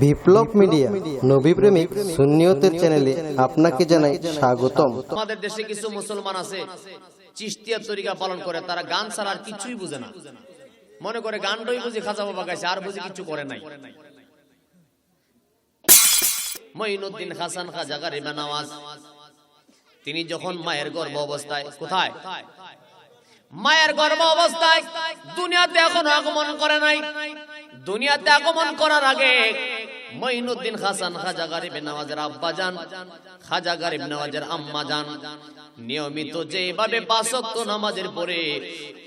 বিপ্লব media নবী প্রেমিক সুন্নিয়তের চ্যানেলে আপনাকে জানাই স্বাগতম। আমাদের দেশে কিছু মুসলমান আছে চিশতিয়া তরিকা পালন করে, তারা গান ছাড়া আর কিছুই বুঝে না। মনে করে গানটাই বুঝি খাজা বাবা গাইছে, আর বুঝি কিছু করে নাই। মঈনুদ্দিন হাসান খাজা গরিবে নওয়াজ তিনি যখন মায়ের গর্ভ অবস্থায়, কোথায় মায়ের গর্ভ অবস্থায়, দুনিয়াতে এখনো আগমন করে নাই। দুনিয়াতে আগমন করার আগে মঈনুদ্দিন হাসান খাজা গরিবে নওয়াজের আব্বা জান, খাজা গরিব নওয়াজের আম্মা জান নিয়মিত যেভাবে ৫ ওয়াক্ত নামাজের পরে,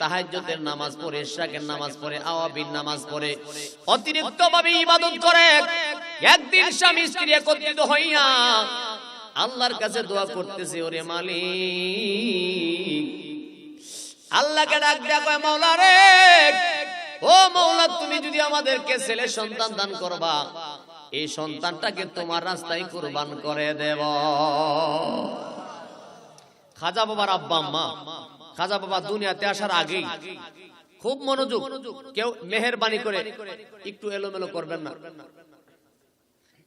তাহাজ্জুদের নামাজ পড়ে, ইশরাকের নামাজ পড়ে, আওয়াবির নামাজ পড়ে, অতিরিক্ত ভাবে ইবাদত করে, একদিন স্বামী স্ত্রী একত্রিত হইয়া আল্লাহর কাছে দোয়া করতেছে, ওরে মালিক, আল্লাহকে ডাক দেয়া কয়, মাওলা রে, ও মাওলা, তুমি যদি আমাদেরকে ছেলে সন্তান দান করবা, এই সন্তানটাকে তোমার রাস্তায় কুরবান করে দেব। খাজা বাবার আব্বা আম্মা, খাজা বাবা দুনিয়াতে আসার আগেই খুব মনোযোগ, কেউ মেহেরবানি করে একটু এলোমেলো করবেন না।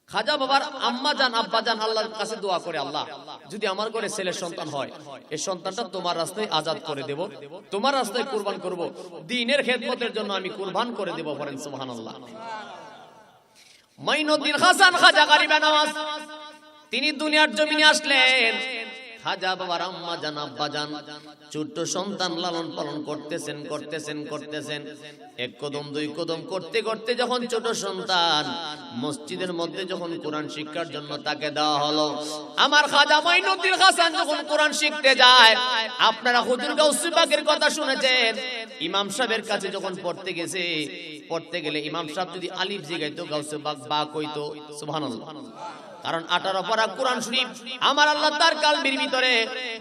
খাজা বাবার আম্মা জান আব্বা জান আল্লাহর কাছে দোয়া করে, আল্লাহ যদি আমার ঘরে ছেলে সন্তান হয়, এই সন্তানটা তোমার রাস্তায় আজাদ করে দেব, তোমার রাস্তায় কুরবান করব, দ্বীনের খেদমতের জন্য আমি কুরবান করে দেব। বলেন সুবহানাল্লাহ। মঈনুদ্দিন হাসান খাজা গরিবে নওয়াজ তিনি দুনিয়ার জমিনে আসলেন। খাজা বাবার আম্মা জান আব্বা জান ছোট্ট সন্তান লালন পালন করতেছেন করতেছেন করতেছেন, এক কদম দুই কদম করতে করতে যখন ছোট সন্তান মসজিদের মধ্যে যখন কোরআন শিক্ষার জন্য তাকে দেওয়া হলো, আমার খাজা মঈনুদ্দিন হাসান যখন কোরআন শিখতে যায়, আপনারা হুজুর গাউসুল বাকের কথা শুনেছেন, ইমাম সাহেবের কাছে যখন পড়তে গেছে, পড়তে গেলে ইমাম সাহেব যদি আলিফ জিগাইতো, গাউসুল বাক বা কইতো, সুবহানাল্লাহ। কারণ 18 পারা কোরআন শরীফ আমার আল্লাহ তার কালবির ভিতরে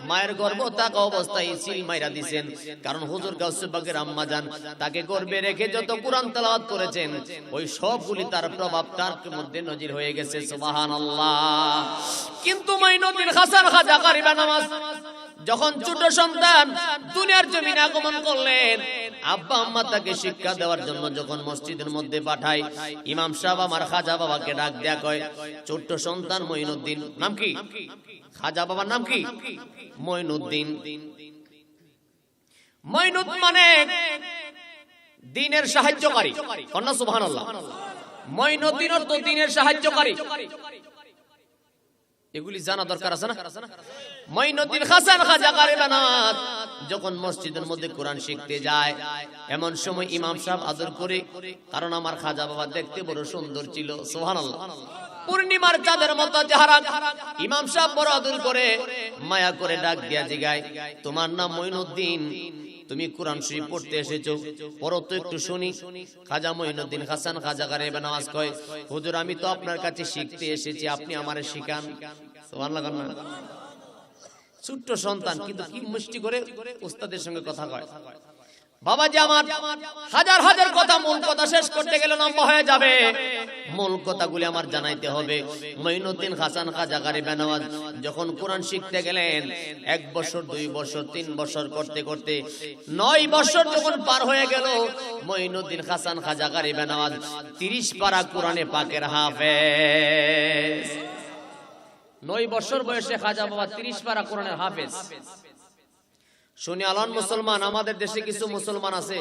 মায়ের গর্ভ থাকা অবস্থায় সিল মাইরা দিবেন। কারণ হুজুর গাউসুল বাকের আম্মা জান তাকে গর্ভে রেখে যত কোরআন তেলাওয়াত করেছেন, ওই সবগুলি তার প্রভাব তার মধ্যে নজির হয়ে গেছে। সুবহানাল্লাহ। কিন্তু মঈনুদ্দিন হাসান খাজা গরিবে নওয়াজ যখন ছোট সন্তান দুনিয়ার জমিনে আগমন করলেন, আব্বা আম্মা তাকে শিক্ষা দেওয়ার জন্য যখন মসজিদের মধ্যে পাঠায়, ইমাম সাহেব আমার খাজা বাবাকে ডাক দেয়া কয়, ছোট্ট সন্তান মঈনুদ্দিন, নাম কি? খাজা বাবার নাম কি? মঈনুদ্দিন। মঈনুদ মানে দ্বীনের সাহায্যকারী, কন্যা সুবহানাল্লাহ। মঈনুদ্দিন অর্থ দ্বীনের সাহায্যকারী। এগুলি জানা দরকার আছে না? মঈনুদ্দিন হাসান খাজা গরিবে নওয়াজ যখন মসজিদের মধ্যে কোরআন শিখতে যায়, এমন সময় ইমাম সাহেব আদর করে, কারণ আমার খাজা বাবা দেখতে বড় সুন্দর ছিল, সুবহানাল্লাহ, পূর্ণিমার চাঁদের মতো চেহারা, ইমাম সাহেব বড় আদর করে মায়া করে ডাক দিয়া জিগায়, তোমার নাম মঈনুদ্দিন, তুমি কোরআন শরীফ পড়তে এসেছো, পড়ো তো একটু শুনি। খাজা মঈনুদ্দিন হাসান খাজা গরিবে নওয়াজ কয়, হুজুর আমি তো আপনার কাছে শিখতে এসেছি, আপনি আমারে শিখান। সুবহানাল্লাহ। ছোট্ট সন্তান কিন্তু কি মিষ্টি করে উস্তাদের সঙ্গে কথা কয়। বাবাজি আমার হাজার হাজার কথা, মূল কথা শেষ করতে গেলে লম্বা হয়ে যাবে, মূল কথাগুলি আমার জানাইতে হবে। মঈনুদ্দিন হাসান খাজা গরিবে নওয়াজ যখন কোরআন শিখতে গেলেন, 1 বছর 2 বছর 3 বছর করতে করতে 9 বছর যখন পার হয়ে গেল, মঈনুদ্দিন হাসান খাজা গরিবে নওয়াজ 30 পারা কোরআনে পাকের হাফেজ। 9 বছর বয়সে খাজা বাবা 30 পারা কোরআনের হাফেজ। শুনি আলান মুসলমান, আমাদের দেশে কিছু মুসলমান আছে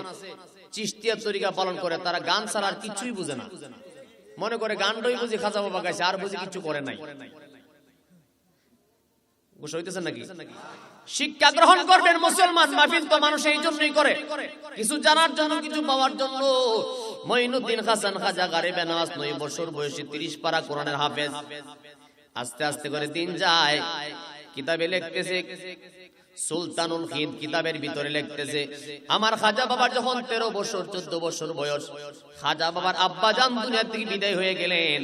চিশতিয়া তরিকা পালন করে, তারা গান ছাড়া আর কিছুই বুঝে না। মনে করে গানটাই বুঝি খাজা বাবা গাইছে, আর বুঝি কিছু করে নাই। বুঝতে হইতেছেন নাকি? শিক্ষা গ্রহণ করবেন মুসলমান, মাহফিল তো মানুষ এই জন্যই করে, কিছু জানার জন্য, কিছু পাওয়ার জন্য। মঈনুদ্দিন হাসান খাজা গরিবে নওয়াজ 9 বছর বয়সে 30 পারা কোরআনের হাফেজ। আস্তে আস্তে করে দিন যায়, কিতাবে লিখতেছে, সুলতানুল হিন্দ কিতাবের ভিতরে লিখতেছে, আমার খাজা বাবার যখন 13 বছর 14 বছর বয়স, খাজা বাবার আব্বা জান দুনিয়া থেকে বিদায় হয়ে গেলেন।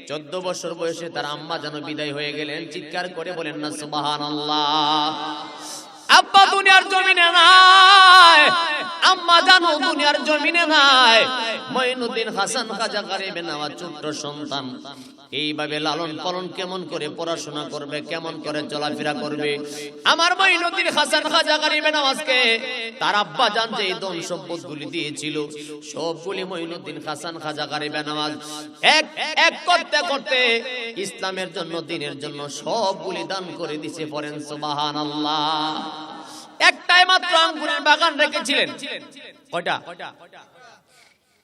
14 বছর বয়সে তার আম্মা জান বিদায় হয়ে গেলেন। চিৎকার করে বলেন না সুবহানাল্লাহ। আব্বা দুনিয়ার জমিনে নাই, আম্মা জানো দুনিয়ার জমিনে নাই। মঈনুদ্দিন হাসান খাজা গরিবে নওয়াজ ছোট্ট সন্তান, এইভাবে লালন পালন কেমন করে পড়াশোনা করবে, কেমন করে চলাফেরা করবে? আমার মঈনুদ্দিন হাসান খাজা গরিবে নওয়াজকে তার আব্বা জান যে ধন সম্পদ গুলি দিয়েছিল, সবগুলি মঈনুদ্দিন হাসান খাজা গরিবে নওয়াজ এক এক করতে করতে ইসলামের জন্য, দ্বীনের জন্য সবগুলি দান করে দিয়েছে। পড়েন সুবহানাল্লাহ। একটাই মাত্র আঙ্গুরের বাগান রেখেছিলেন। কয়টা?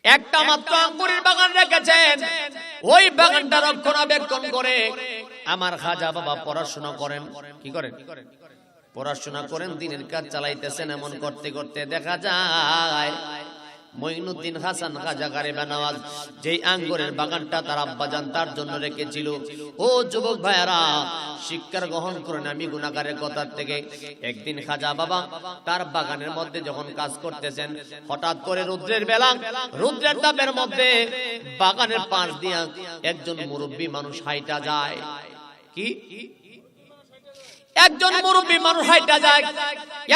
একটা মাত্র আঙ্গুরের বাগান রেখেছেন। ওই বাগানটা রক্ষণাবেক্ষণ করে আমার খাজা বাবা পড়াশোনা করেন। কি করেন? পড়াশোনা করেন, দ্বীনের কাজ চালাইতেছেন। এমন করতে করতে দেখা যায় মঈনুদ্দিন হাসান খাজা গরিবে নওয়াজ যেই আঙ্গুরের বাগানটা তার আব্বাজান তার জন্য রেখেছিল, ও যুবক ভাইয়ারা শিক্ষা গ্রহণ করেন আমি গুনাহগারের কথা থেকে। একদিন খাজা বাবা তার বাগানের মধ্যে যখন কাজ করতেছেন, হঠাৎ করে রৌদ্রের বেলা, রৌদ্রের তাপের মধ্যে বাগানের পাশ দিয়ে একজন মুরব্বী মানুষ হাইটা যায়। কি? একজন মুরব্বী মানুষ হাইটা যায়।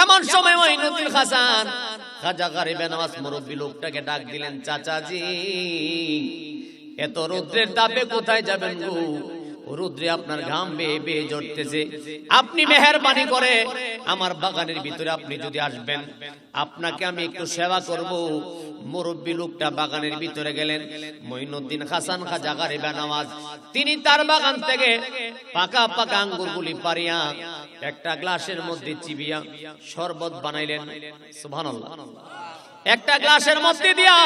এমন সময় মঈনুদ্দিন হাসান খাজা গরিবে নওয়াজ মুরব্বী লোকটাকে ডাক দিলেন, চাচাজি এত রৌদ্রের তাপে কোথায় যাবেন গো? রৌদ্রে আপনার ঘাম বেয়ে বেয়ে ঝরতেছে, আপনি মেহেরবানি করে আমার বাগানের ভিতরে আপনি যদি আসবেন, আপনাকে আমি একটু সেবা করব। মুরব্বী লোকটা বাগানের ভিতরে গেলেন। মঈনুদ্দিন হাসান খাজা গরিবে নওয়াজ তিনি তার বাগান থেকে পাকা পাকা আঙ্গুরগুলি পারিয়া একটা গ্লাসের মধ্যে চিবিয়া শরবত বানাইলেন। সুবহানাল্লাহ। একটা গ্লাসের মধ্যে দিয়া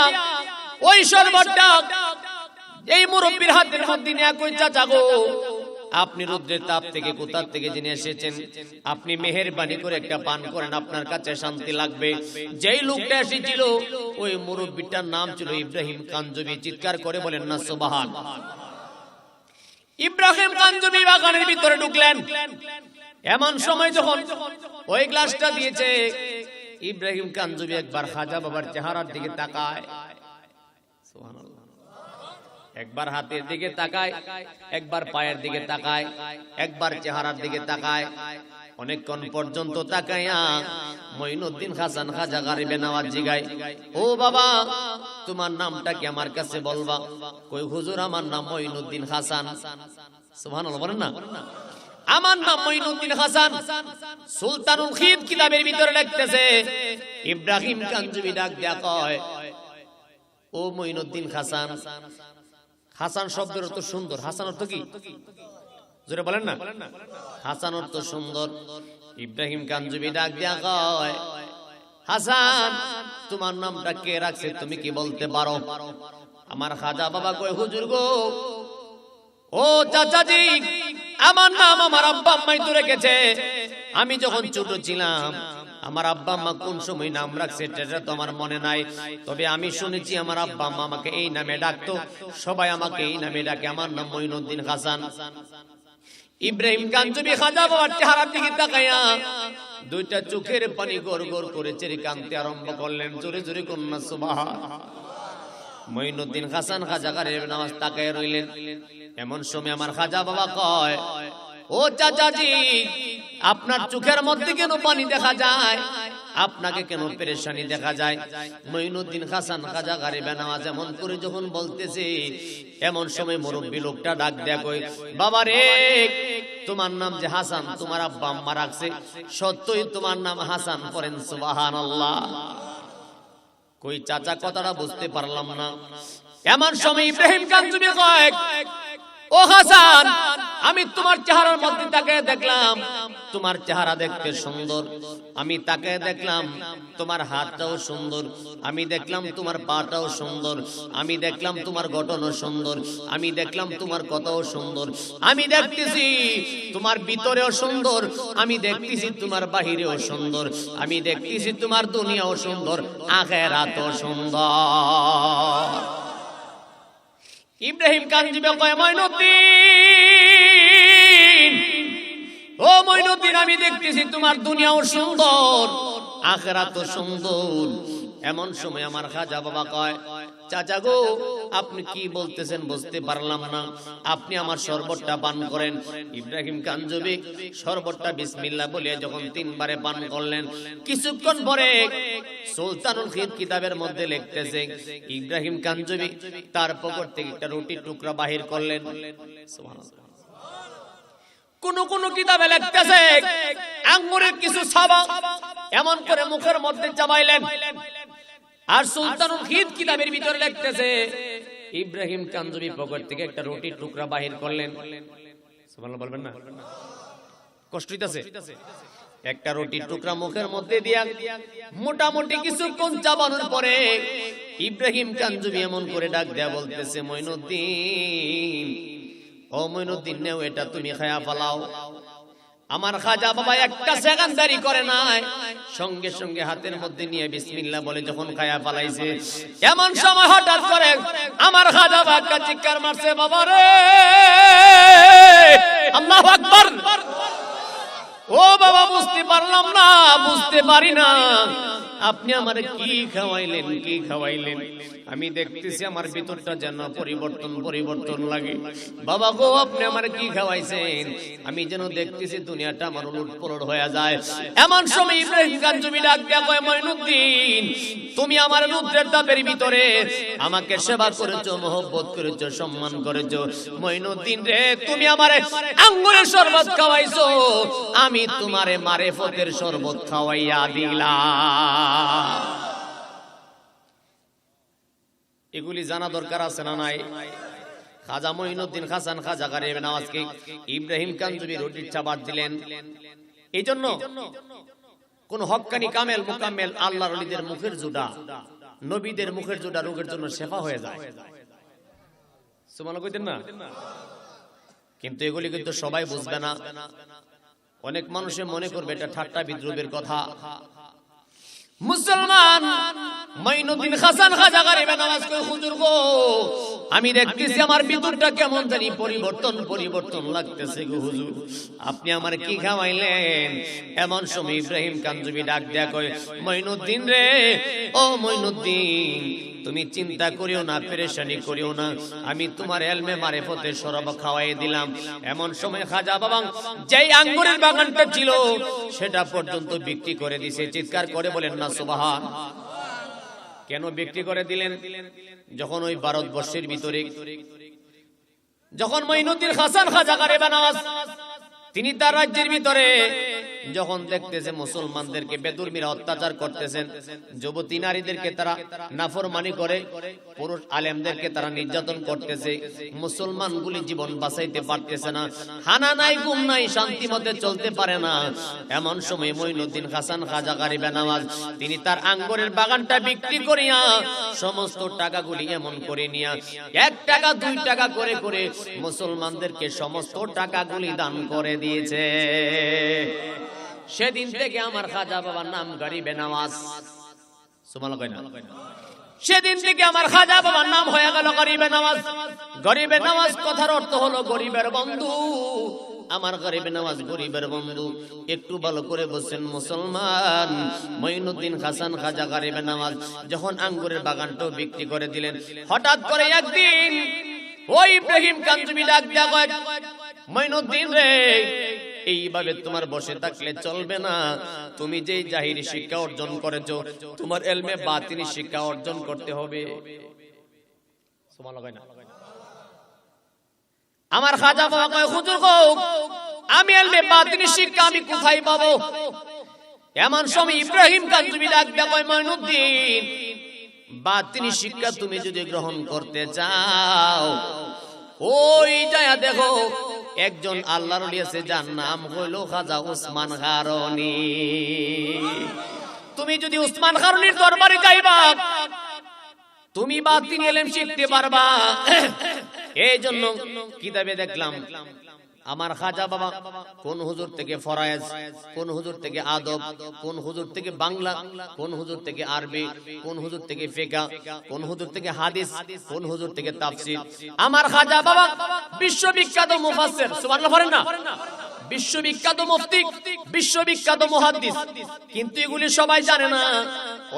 ওই শরবতটা এই মুরব্বীর হাতের মধ্যে নিয়ে কই, চাচা গো আপনি রৌদ্রের তাপ থেকে কোথা থেকে জেনে এসেছেন, আপনি মেহেরবানি করে একটা পান করেন, আপনার কাছে শান্তি লাগবে। যেই লোকটা এসেছিল ওই মুরব্বীটার নাম ছিল ইব্রাহিম কাঞ্জবি। চিৎকার করে বলেন না সুবহানাল্লাহ। ইব্রাহিম কাঞ্জবি বাগানের ভিতরে ঢুকলেন। এমন সময় যখন ওই গ্লাসটা দিয়েছে, ইব্রাহিম কাঞ্জবি একবার খাজা বাবার চেহারার দিকে তাকায়। সুবহানাল্লাহ। একবার হাতের দিকে তাকায়, একবার পায়ের দিকে তাকায়, একবার চেহারার দিকে তাকায়। অনেকক্ষণ পর্যন্ত তাকাইয়া মঈনুদ্দিন হাসান খাজা গরিবে নওয়াজ জিগায়, ও বাবা তোমার নামটা কি আমার কাছে বলবা? কই হুজুর আমার নাম মঈনুদ্দিন হাসান। সুবহানাল্লাহ বলেন না। আমার নাম মঈনুদ্দিন হাসান। সুলতানুল খিদ কিতাবের ভিতরে লিখতেছে, ইব্রাহিম কাঞ্জবি ডাক দেয়া কয়, ও মঈনুদ্দিন হাসান। হাসান শব্দের অর্থ সুন্দর। হাসান অর্থ কি? জোরে বলেন না। হাসান অর্থ সুন্দর। ইব্রাহিম কাঞ্জবি ডাক দেয়া কয়, হাসান তোমার নামটা কে রাখছে তুমি কি বলতে পারো? আমার খাজা বাবা কয়, হুজুর গো, ও চাচাজি আমার নাম আমার আব্বা আম্মাই তো রেখেছে। আমি যখন ছোট ছিলাম আমার আব্বা আম্মা কোন সময় নাম রাখছে সেটা তো আমার মনে নাই, তবে আমি শুনেছি আমার আব্বা আম্মা আমাকে এই নামে ডাকতো, সবাই আমাকে এই নামে ডাকে। আমার নাম মঈনুদ্দিন হাসান। ইব্রাহিম কাঞ্জবি খাজা বাবার চেহারার দিকে তাকাইয়া দুইটা চোখের পানি গড় গড় করে চেরি কাঁদতে আরম্ভ করলেন। জোরে জোরে কন্যা সুবহানাল্লাহ। মঈনুদ্দিন হাসান খাজা গরিবে নওয়াজ তাকায় রইলেন। এমন সময় আমার খাজা বাবা কয়, ও চাচাজি আপনার চোখের মধ্যে কেন পানি দেখা যায়? আপনাকে কেন পেরেশানি দেখা যায়? মঈনুদ্দিন হাসান খাজা গরিবে নওয়াজ এমন করে যখন বলতেছে, এমন সময় মুরব্বী লোকটা ডাক দেয়া কই, বাবা রে তোমার নাম যে হাসান তোমার আব্বা আম্মা রাখছে, সত্যই তোমার নাম হাসান। করেন সুবহানাল্লাহ। কই চাচা কথাটা বুঝতে পারলাম না। এমন সময় ইব্রাহিম কাঞ্জবি কয়, ও হাসান আমি তোমার চেহারার মধ্যে তাকে দেখলাম, তোমার চেহারা দেখতে সুন্দর। আমি তাকে দেখলাম তোমার হাতটাও সুন্দর, আমি দেখলাম তোমার পাটাও সুন্দর, আমি দেখলাম তোমার গঠনও সুন্দর, আমি দেখলাম তোমার কথাও সুন্দর, আমি দেখতেছি তোমার ভিতরেও সুন্দর, আমি দেখতেছি তোমার বাহিরেও সুন্দর, আমি দেখতেছি তোমার দুনিয়াও সুন্দর, আখিরাতও সুন্দর। ইব্রাহিম কাঞ্জবি কয়, মঈনুদ্দিন, ও মঈনুদ্দিন আমি দেখতেছি তোমার দুনিয়াও সুন্দর, আখিরাতও সুন্দর। এমন সময় আমার খাজা বাবা কয়, চাচা গো আপনি কি বলতেছেন বুঝতে পারলাম না, আপনি আমার শরবতটা পান করেন। ইব্রাহিম কাঞ্জবি শরবতটা বিসমিল্লাহ বলে যখন 3 বারে পান করলেন, কিছুক্ষণ পরে সুলতানুল খিদ কিতাবের মধ্যে লিখতেছে ইব্রাহিম কাঞ্জবি তার পকেট থেকে একটা রুটির টুকরা বাহির করলেন। সুবহানাল্লাহ। কোন কোন কিতাবে লিখতেছে আঙ্গুরের কিছু ছাবা এমন করে মুখের মধ্যে চাবাইলেন। আর সুলতানুল খিদ কিতাবের ভিতরে লিখতেছে ইব্রাহিম কাঞ্জবি পকেট থেকে একটা রুটির টুকরা বাহির করলেন। সুবহানাল্লাহ বলবেন না? কষ্ট হইতাছে? একটা রুটির টুকরা মুখের মধ্যে দিয়া মোটামুটি কিছুক্ষণ চাবানোর পরে ইব্রাহিম কাঞ্জবি এমন করে ডাক দেয়া বলতেছে, মঈনুদ্দিন, ও মঈনুদ্দিন, নেও এটা তুমি খায়া ফেলাও। আমার খাজা বাবা একটা সেকেন্ড দেরি করে নাই, সঙ্গে সঙ্গে হাতের মধ্যে নিয়ে বিসমিল্লাহ বলে যখন খায়া ফেলাইছে, এমন সময় হঠাৎ করে আমার খাজা বাবা একটা চিৎকার মারছে, বাবা রে, আল্লাহু আকবার। ও বাবা, বুঝতে পারলাম না, বুঝতে পারি না, আপনি আমারে কি খাওয়াইলেন, কি খাওয়াইলেন? আমি দেখতেছি আমার ভিতরটা যেন পরিবর্তন লাগে। বাবা গো, আপনি আমারে কি খাওয়াইছেন? আমি যেন দেখতেছি দুনিয়াটা আমার উলটপালট হয়ে যায়। এমন সময় ইব্রাহিম কাঞ্জবি ডাক দেয়া কয়, মঈনুদ্দিন, তুমি আমার রুদ্রের তাপের ভিতরে আমাকে সেবা করেছো, মহব্বত করেছো, সম্মান করেছো। মঈনুদ্দিন রে, তুমি আমারে আঙ্গুরের শরবত খাওয়াইছো, আমি তোমারে মারেফতের শরবত খাওয়াইয়া দিলাম। এগুলি জানা দরকার আছে না নাই? খাজা মঈনুদ্দিন হাসান খাজা গারিবে নওয়াজকে ইব্রাহিম কাঞ্জবি রুটির চাবাত দিলেন। এই জন্য কোন হক্কানি কামেল মুকাম্মেল আল্লাহর ওলিদের মুখের জুড়া, নবীদের মুখের জুড়া রোগের জন্য শেফা হয়ে যায়। সুবহানাল্লাহ কইতেন না? কিন্তু এগুলি কিন্তু সবাই বুঝবে না। অনেক মানুষে মনে করবে এটা ঠাট্টা বিদ্রুপের কথা। মুসলমান মঈনুদ্দিন হাসান খাজা গারিবে নওয়াজ কই, হুজুর গো, আমি দেখতেছি আমার ভিতরটা কেমন জানি পরিবর্তন লাগতেছে গো হুজুর, আপনি আমার কি খাওয়াইলেন? এমন সময় ইব্রাহিম কাঞ্জবি ডাক দেয়া কয়, মঈনুদ্দিন রে, ও মঈনুদ্দিন, তুমি চিন্তা করিও না, পেরেশানি করিও না, আমি তোমার ইলমে মারিফতের শরব খাওয়াই দিলাম। এমন সময় খাজা বাবা যেই আঙ্গুরের বাগানটা ছিল সেটা পর্যন্ত বিক্রি করে দিয়েছে। চিৎকার করে বলেন না সুবহান। কেন বিক্রি করে দিলেন? যখন ওই ভারতবর্ষের ভিতরে যখন মঈনুদ্দিন হাসান খাজা গারিবে নওয়াজ তিনি তার রাজ্যের ভিতরে যখন দেখতেছে মুসলমানদেরকে বেদুর্মীরা অত্যাচার করতেছেন, যুবতী নারীদেরকে তারা নাফরমানি করে, পুরুষ আলেমদেরকে তারা নির্যাতন করতেছে, মুসলমানগুলি জীবন বাঁচাইতে পারতেছে না, খানা নাই, ঘুম নাই, শান্তি মতে চলতে পারে না। এমন সময় মঈনুদ্দিন হাসান খাজা গারিবে নওয়াজ তিনি তার আঙ্গুরের বাগানটা বিক্রি করিয়া সমস্ত টাকাগুলি এমন করে নিয়া 1 টাকা 2 টাকা করে করে মুসলমানদেরকে সমস্ত টাকাগুলি দান করে দিয়েছে। সেদিন থেকে আমার খাজা বাবার নাম গারিবে নওয়াজ। সুবহানাল্লাহ কয় না? সেদিন থেকে আমার খাজা বাবার নাম হয়ে গেল গারিবে নওয়াজ। গারিবে নওয়াজ কথার অর্থ হলো গরিবের বন্ধু। আমার গারিবে নওয়াজ গরিবের বন্ধু। একটু ভালো করে বলছেন মুসলমান, মঈনুদ্দিন হাসান খাজা গারিবে নওয়াজ যখন আঙ্গুরের বাগানটাও বিক্রি করে দিলেন, হঠাৎ করে একদিন ওই ইব্রাহিম কাঞ্জবি ডাক দেয়া কয়, মঈনুদ্দিন রে, এইভাবে তোমার বসে থাকলে চলবে না। তুমি যেই জাহিরি শিক্ষা অর্জন করেছো, তোমার ইলমে বাতিনি শিক্ষা অর্জন করতে হবে। সুবহানাল্লাহ কয় না? আমার খাজা বাবা কয়, হুজুর গো, আমি ইলমে বাতিনি শিক্ষা আমি কোথায় পাবো? এমন সময় ইব্রাহিম কাঞ্জবি ডাক দেয়া কয়, মঈনুদ্দিন, বাতিনি শিক্ষা তুমি যদি গ্রহণ করতে চাও, ওই যায়া দেখো একজন আল্লাহর ওলি আছে, যার নাম হলো খাজা উসমান গারনী। তুমি যদি উসমান গারনীর দরবারে যাইবা, তুমি বাতিনি ইলম শিখতে পারবা। এই জন্য কিতাবে দেখলাম আমার খাজা বাবা কোন হুজুর থেকে ফরায়েজ, কোন হুজুর থেকে আদব, কোন হুজুর থেকে বাংলা, কোন হুজুর থেকে আরবি, কোন হুজুর থেকে ফিকহ, কোন হুজুর থেকে হাদিস, কোন হুজুর থেকে তাফসীর। আমার খাজা বাবা বিশ্ববিখ্যাত মুফাসসির, সুবহানাল্লাহ বলেন না? বিশ্ববিখ্যাত মুফতি, বিশ্ববিখ্যাত মুহাদ্দিস। কিন্তু এগুলি সবাই জানে না।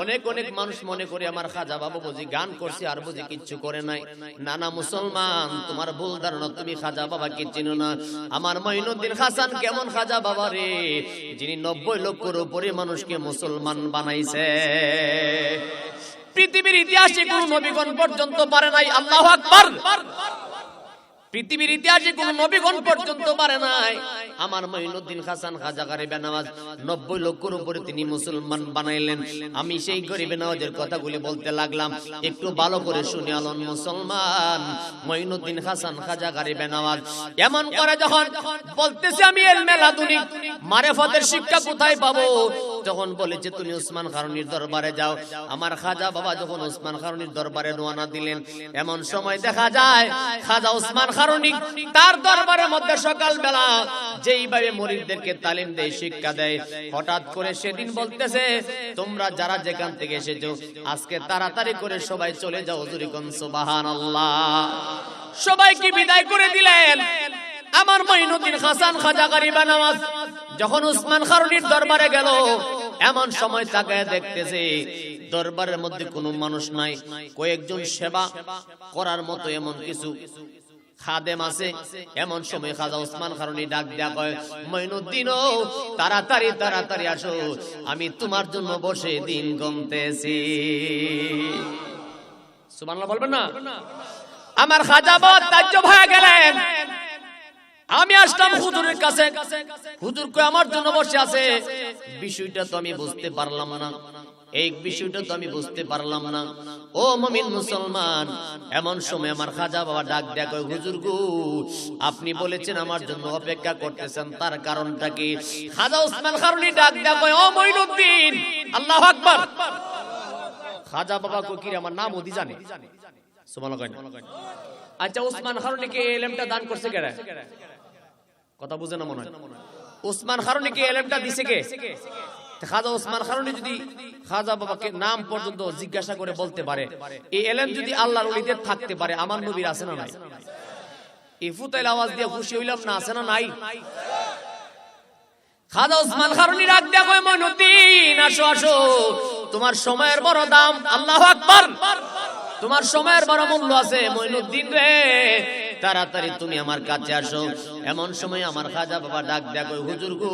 অনেক অনেক মানুষ মনে করে আমার খাজা বাবা বুঝি গান করছে আর বুঝি কিচ্ছু করে নাই। না না মুসলমান, তোমার ভুল ধারণা, তুমি খাজা বাবাকে চিনো না। আমার মঈনুদ্দিন হাসান কেমন খাজা বাবা রে, যিনি 90 লক্ষের উপরে মানুষকে মুসলমান বানাইছে। পৃথিবীর ইতিহাসে কোন নবীগণ পর্যন্ত পারে নাই। আল্লাহু আকবার। পৃথিবীর ইতিহাসে কোন নবীগণ পর্যন্ত পারে নাই। আমার মঈনুদ্দিন হাসান খাজা গরিবে নওয়াজ 90 লক্ষের উপরে তিনি মুসলমান বানাইলেন। আমি সেই গরিবে নওয়াজের কথাগুলি বলতে লাগলাম, একটু ভালো করে শুনে আলন মুসলমান। মঈনুদ্দিন হাসান খাজা গরিবে নওয়াজ এমন করে যখন বলতেছে আমি ইলমে লাদুনি মারিফতের শিক্ষা কোথায় পাবো, তখন বলেছে তুমি ওসমান খারুনির দরবারে যাও। আমার খাজা বাবা যখন ওসমান খারুনির দরবারে রওনা দিলেন, এমন সময় দেখা যায় খাজা ওসমান খারুনি তার দরবারের মধ্যে সকালবেলা যেইভাবে মুরিদদেরকে তালিম দেয়, শিক্ষা দেয়, হঠাৎ করে সেদিন বলতেছে তোমরা যারা যেখান থেকে এসেছো আজকে তাড়াতাড়ি করে সবাই চলে যাও। হুজুরি কোন সুবহানাল্লাহ। সবাইকে বিদায় করে দিলেন। আমার মঈনুদ্দিন হাসান খাজা গরিবে নওয়াজ যখন ওসমান খারুনির দরবারে গেল, এমন সময় তাকায় দেখতেছে দরবারের মধ্যে কোনো মানুষ নাই, কয়েকজন সেবা করার মতো এমন কিছু খাদেম আছে। এমন সময় খাজা ওসমান খারুনি ডাক দেয়া কয়, মঈনুদ্দিন ও তাড়াতাড়ি তাড়াতাড়ি আসো, আমি তোমার জন্য বসে দিন গুনতেছি। সুবহানাল্লাহ বলবেন না? আমার খাজা বাবা তাজ্জব হয়ে গেলেন। আমি আসলাম হুজুরের কাছে, হুজুর কই আমার জন্য বসে আছে। বিষয়টা তো আমি বুঝতে পারলাম না, এই বিষয়টা তো আমি বুঝতে পারলাম না। ও মুমিন মুসলমান, এমন সময় আমার খাজা বাবা ডাক দেয়া কয়, হুজুর গো আপনি বলেছেন আমার জন্য অপেক্ষা করতেছেন, তার কারণটা কি? খাজা ওসমান খারুনি ডাক দেয়া কয়, ও মঈনুদ্দিন। আল্লাহু আকবার। খাজা বাবা কই কি আমার নাম ওদি জানে? সুবহানাল্লাহ কয় না? আচ্ছা ওসমান খারুনিকে ইলমটা দান করছে কে? কথা বুঝে না মনে হয়। ওসমান খারুনিকে ইলমটা দিছে কে? খাজা ওসমান খারুনি যদি খাজা বাবাকে নাম পর্যন্ত জিজ্ঞাসা করে বলতে পারে, এই ইলম যদি আল্লাহর ওলিদের থাকতে পারে, আমার নবীর আছে না নাই? এই ফুতাইল আওয়াজ দিয়ে খুশি হইলাম না, আছে না নাই? খাজা ওসমান খারুনি ডাক দেয়া কয়, মঈনুদ্দিন আসো আসো, তোমার সময়ের বড় দাম। আল্লাহু আকবার। তোমার সময়ের বড় মূল্য আছে মঈনুদ্দিন রে, তাড়াতাড়ি তুমি আমার কাছে আসো। এমন সময় আমার খাজা বাবা ডাক দেয়া কয়, হুজুর গো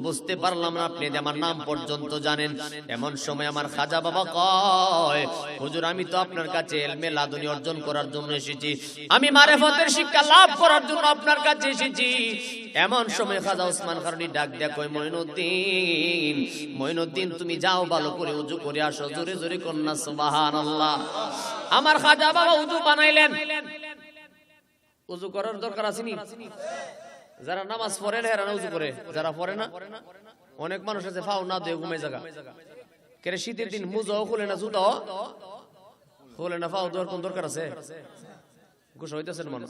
বুঝতে পারলাম না আপনি আমার নাম পর্যন্ত জানেন। এমন সময় আমার খাজা বাবা কয়, হুজুর আমি তো আপনার কাছে ইলমে লাদুনি অর্জন করার জন্য এসেছি, আমি মারিফতের শিক্ষা লাভ করার জন্য আপনার কাছে এসেছি। এমন সময় খাজা ওসমান খারুনি ডাক দেয়া কয়, মঈনুদ্দিন মঈনুদ্দিন তুমি যাও ভালো করে ওযু করে আসো। জোরে জোরে কন্যা সুবহানাল্লাহ। আমার খাজা বাবা ওযু বানাইলেন। ওযু করার দরকার আছে নি? যারা নামাজ পড়ে না এরা ওযু করে, যারা পড়ে না অনেক মানুষ আছে ফাও না দিয়ে ঘুমে জায়গা কেরে। শীতের দিন মুজাও খুলে না, জুতাও খুলে না, ফাও দেওয়ার কোন দরকার আছে? গোসা হইতেছেন মানুষ।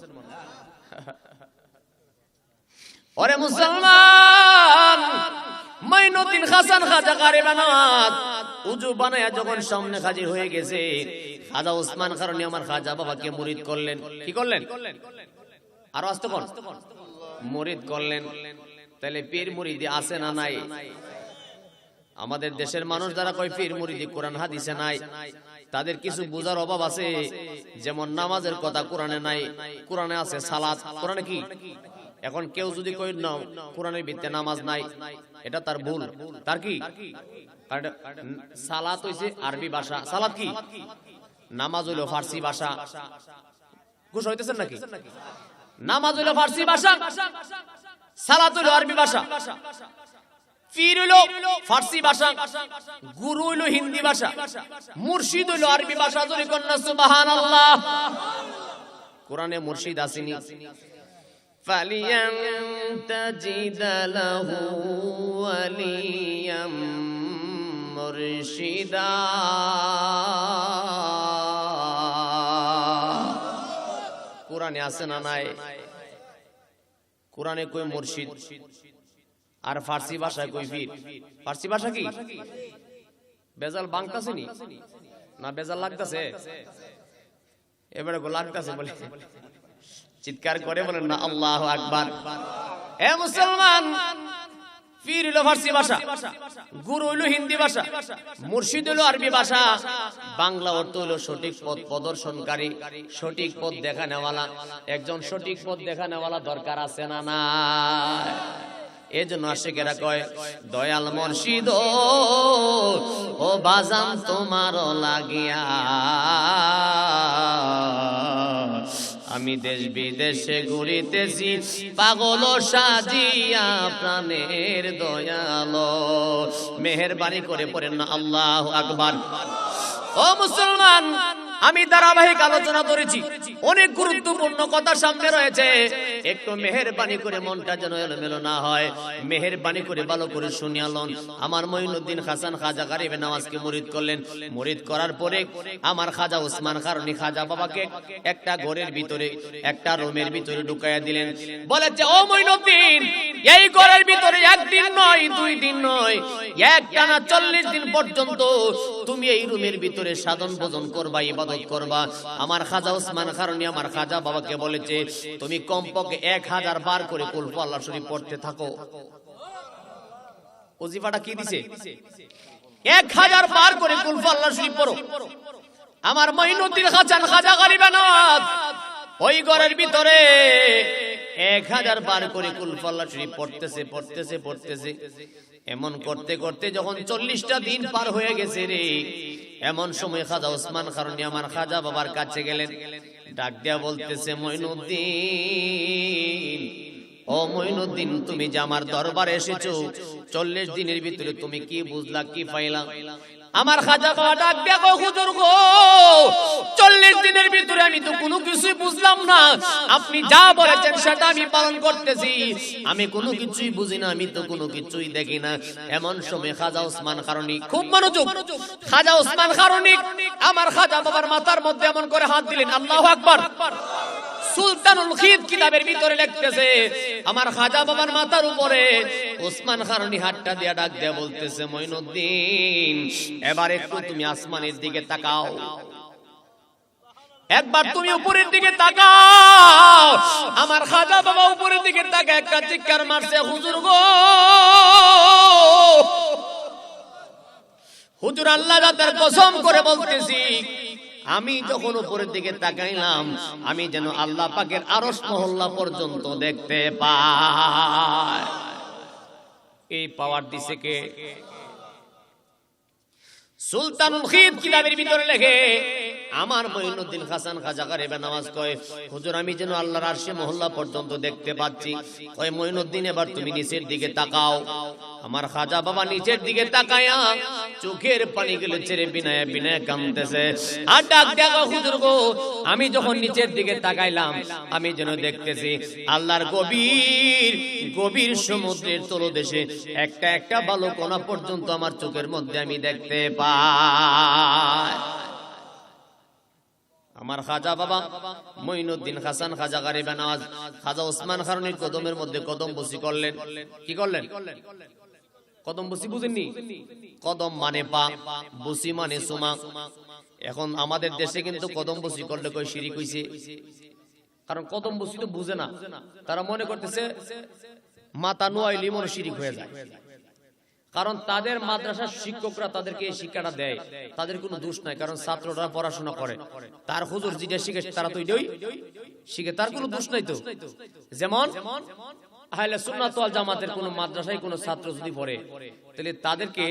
ওরে মুসলমান, মঈনুদ্দিন হাসান খাজা গরিবে নওয়াজ ওযু বানায়া যখন সামনে হাজির হয়ে গেছে, খাজা ওসমান খারুনি আমার খাজা বাবাকে মুরিদ করলেন। কি করলেন? আর আস্তে কোন মুরিদ করলেন। তাহলে পীর মুরিদি আছে না নাই? আমাদের দেশের মানুষ যারা কয় পীর মুরিদি কোরআন হাদিসে নাই, তাদের কিছু বোঝার অভাব আছে। যেমন নামাজের কথা কোরআনে নাই, কোরআনে আছে সালাত। কোরআনে কি? এখন কেউ যদি কই না কোরআনের ভিত্তিতে নামাজ নাই, এটা তার ভুল। তার কি? সালাত হইছে আরবি ভাষা। সালাত কি? নামাজ হইলো ফার্সি ভাষা। খুশ হইতেছেন নাকি? নামাজ হইলো ফার্সি ভাষা, সালাত হইলো আরবি ভাষা, পীর হইলো ফার্সি ভাষা, গুরু হইলো হিন্দি ভাষা, মুর্শিদ হইলো আরবি ভাষা। যদি কন্যা সুবহানাল্লাহ। কোরআনে মুর্শিদ আসেনি। فَلْيَنْتَجِدَ لَهُ وَلِيًّا مُرْشِدًا। কোরআনে আছে না নাই? কোরআনে কই মুর্শিদ, আর ফার্সি ভাষায় কই পীর। ফার্সি ভাষা কি? বেজাল বাংতাছে নি না বেজাল লাগতাছে? এবারে গো লাগতাছে বলে চিৎকার করে বলেন না আল্লাহু আকবার। এ মুসলমান, পীর হলো ফার্সি ভাষা, গুরু হলো হিন্দি ভাষা, মুর্শিদ হলো আরবি ভাষা, বাংলা অর্থ হলো সঠিক পথ প্রদর্শনকারী, সঠিক পথ দেখানেওয়ালা। একজন সঠিক পথ দেখানেওয়ালা দরকার আছে না না? এজন্য আশিকেরা কয় দয়াল মুর্শিদ ও বাজান তোমার লাগিয়া আমি দেশ বিদেশে ঘুরিতেছি পাগল সাজিয়া প্রাণের দয়ালো। মেহেরবানি করে পড়েন না আল্লাহু আকবার। ও মুসলমান, আমি ধারাবাহিক আলোচনা করেছি, অনেক গুরুত্বপূর্ণ কথা সামনে রয়েছে। একটু মেহেরবানি করে মনটা যেন এলোমেলো না হয়, মেহেরবানি করে ভালো করে শুনিয়ালন। আমার মঈনুদ্দিন হাসান খাজা গরিবে নওয়াজকে মুরিদ করলেন। মুরিদ করার পরে আমার খাজা ওসমান কারণী খাজা বাবাকে একটা ঘরের ভিতরে, একটা রুমের ভিতরে ঢুকাইয়া দিলেন। বলেছে, ও মঈনুদ্দিন, এই ঘরের ভিতরে একদিন নয়, 2 দিন নয়, একটানা 40 দিন পর্যন্ত তুমি এই রুমের ভিতরে সাধন ভোজন করবা, ইবাদত করবা। আমার খাজা ওসমান কারণী আমার খাজা বাবাকে বলেছে, তুমি কমপক্ষে 1000 বার করে কুল হু আল্লাহ শরীফ পড়তে থাকো। ওজিফাটা কি দিছে? 1000 বার করে কুল হু আল্লাহ শরীফ পড়ো। আমার মঈনুদ্দিন হাসান খাজা গরিবে নওয়াজ ওই ঘরের ভিতরে 1000 বার করে কুল হু আল্লাহ শরীফ পড়তেছে। এমন করতে করতে যখন 40টা দিন পার হয়ে গেছে রে, এমন সময় খাজা ওসমান কারণী আমার খাজা বাবার কাছে গেলেন। ডাক দিয়া বলতেছে, মঈনুদ্দিন, ও মঈনুদ্দিন, তুমি যে আমার দরবারে এসেছো, 40 দিনের ভিতরে তুমি কি বুঝলা, কি পাইলা? আমার খাজা বাবা ডাক দিয়া কয়, হুজুর গো, 40 দিনের ভিতরে আমি তো কোনো কিছুই বুঝলাম না। আপনি যা বলেছেন সেটা আমি পালন করতেছি, আমি কোনো কিছুই বুঝি না, আমি তো কোনো কিছুই দেখি না। এমন সময় খাজা ওসমান কারণী, খুব মনোযোগ, খাজা ওসমান কারণী আমার খাজা বাবার মাথার মধ্যে এমন করে হাত দিলেন। আল্লাহু আকবার। সুলতানুল খিদ কিতাবের ভিতরে লিখতেছে, আমার খাজা বাবার মাথার উপরে ওসমান কারণী হাতটা দিয়া ডাক দিয়া বলতেছে, মঈনুদ্দিন, এবার একটু তুমি আসমানের দিকে তাকাও, একবার তুমি উপরের দিকে তাকাও। আমার খাজা বাবা উপরের দিকে তাকায় একটা চিৎকার মারছে, হুজুর গো, হুজুর আল্লাহ রাতের কসম করে বলতেছি, আমি যখন উপরের দিকে তাকাইলাম, আমি যেন আল্লাহ পাকের আরশ মহল্লা পর্যন্ত দেখতে পাই। এই পাওয়ার দিছে কে? সুলতানুল খিদ কিতাবের ভিতরে লেখে, আমার মঈনুদ্দিন হাসান খাজা গরিবে নওয়াজ কয়, হুজুর আমি যেন আল্লাহর আরশে মহল্লা পর্যন্ত দেখতে পাচ্ছি। কয়, মঈনুদ্দিন, এবার তুমি নিচের দিকে তাকাও। আমার খাজা বাবা নিচের দিকে তাকায়া চোখের পানি গুলো ছেড়ে বিনায় বিনায় কাঁদতেছে। আর ডাক দেখা, হুজুর গো, আমি যখন নিচের দিকে তাকাইলাম, আমি যেন দেখতেছি আল্লাহর গভীর গভীর সমুদ্রের তলদেশে একটা একটা বালু কণা পর্যন্ত আমার চোখের মধ্যে আমি দেখতে পাই। আমার খাজা বাবা মঈনুদ্দিন হাসান খাজা গরিবে নওয়াজ খাজা ওসমান কারণীর কদমের মধ্যে কদম বসি করলেন। কি করলেন? কদম বসি বুঝেননি? কদম মানে পা, বসি মানে সুমা। এখন আমাদের দেশে কিন্তু কদম বসি করলে কই শিরিক হইছে, কারণ কদম বসি তো বুঝে না। তারা মনে করতেছে মাথা নোয়াইলি মনে শিরিক হয়ে যায়, কারণ তাদের মাদ্রাসার শিক্ষকরা তাদেরকে এই শিক্ষাটা দেয়, তাদের কোনো দোষ নাই, কারণ ছাত্ররা পড়াশোনা করে, তার হুজুর যেটা শিখে তারা তো এটাই শিখে, তার কোনো দোষ নাই তো। যেমন আহলে সুন্নাত ওয়াল জামাতের কোন মাদ্রাসায় কোন ছাত্র যদি পড়ে, তাহলে তাদেরকে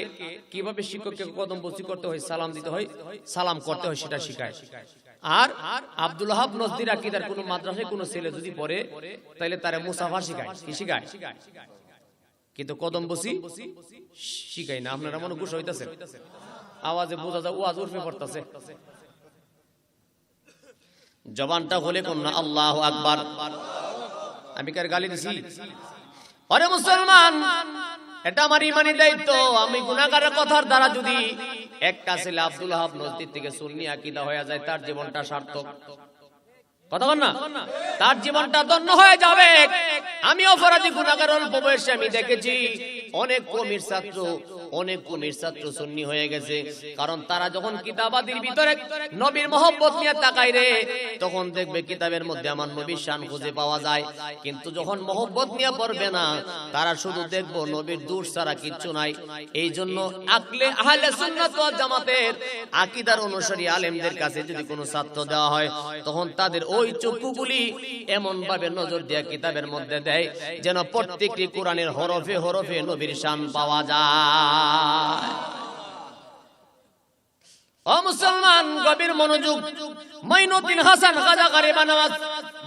কিভাবে শিক্ষককে কদম বসি করতে হয়, সালাম দিতে হয়, সালাম করতে হয়, সেটা শিখায়। আর আব্দুল ওয়াহাব নজদির আকীদার কোন মাদ্রাসায় কোন ছেলে যদি পড়ে, তাহলে তারে মুসাফা শিখায়। কি শিখায়? কিন্তু কদম বসি শিখাই না। আপনারা মনে গুছ হইতাছে, আওয়াজে বোঝা যায় ওয়াজ উর্ফে পড়তাছে। জবানটা হলে কোন না আল্লাহু আকবার। আমি কার গালি দিছি? আরে মুসলমান, এটা আমার ইমানি দায়িত্ব। আমি গুনাহগারের কথার দ্বারা যদি একটা ছেলে আব্দুল ওয়াহাব নজদির থেকে সুন্নি আকীদা হয়ে যায়, তার জীবনটা সার্থক। কথা বল না, তার জীবনটা ধন্য হয়ে যাবে। আমি অপরাধী গুনাহগার অল্প বয়সে আমি দেখেছি অনেক কমির ছাত্র অনেক কুমির ছাত্র সুন্নি হয়ে গেছে, কারণ তারা যখন কিতাবাদির ভিতরে নবীর মহব্বত নিয়ে তাকায় রে, তখন দেখবে কিতাবের মধ্যে আমার নবীর শান খুঁজে পাওয়া যায়, কিন্তু যখন মহব্বত নিয়ে পড়বে না, তারা শুধু দেখবো নবীর দূর ছাড়া কিচ্ছু নাই। এই জন্য আহলে সুন্নাত ওয়াল জামাতের আকীদার অনুসারী আলেমদের কাছে যদি কোনো ছাত্র দেওয়া হয়, তখন তাদের ওই চক্ষুগুলি এমন ভাবে নজর দিয়ে কিতাবের মধ্যে দেয় যেন প্রত্যেকটি কোরআনের হরফে হরফে নবীর শান পাওয়া যায়। ও মুসলমান, গভীর মনোযোগ। মাইনুদ্দিন হাসান খাজা গরিব নওয়াজ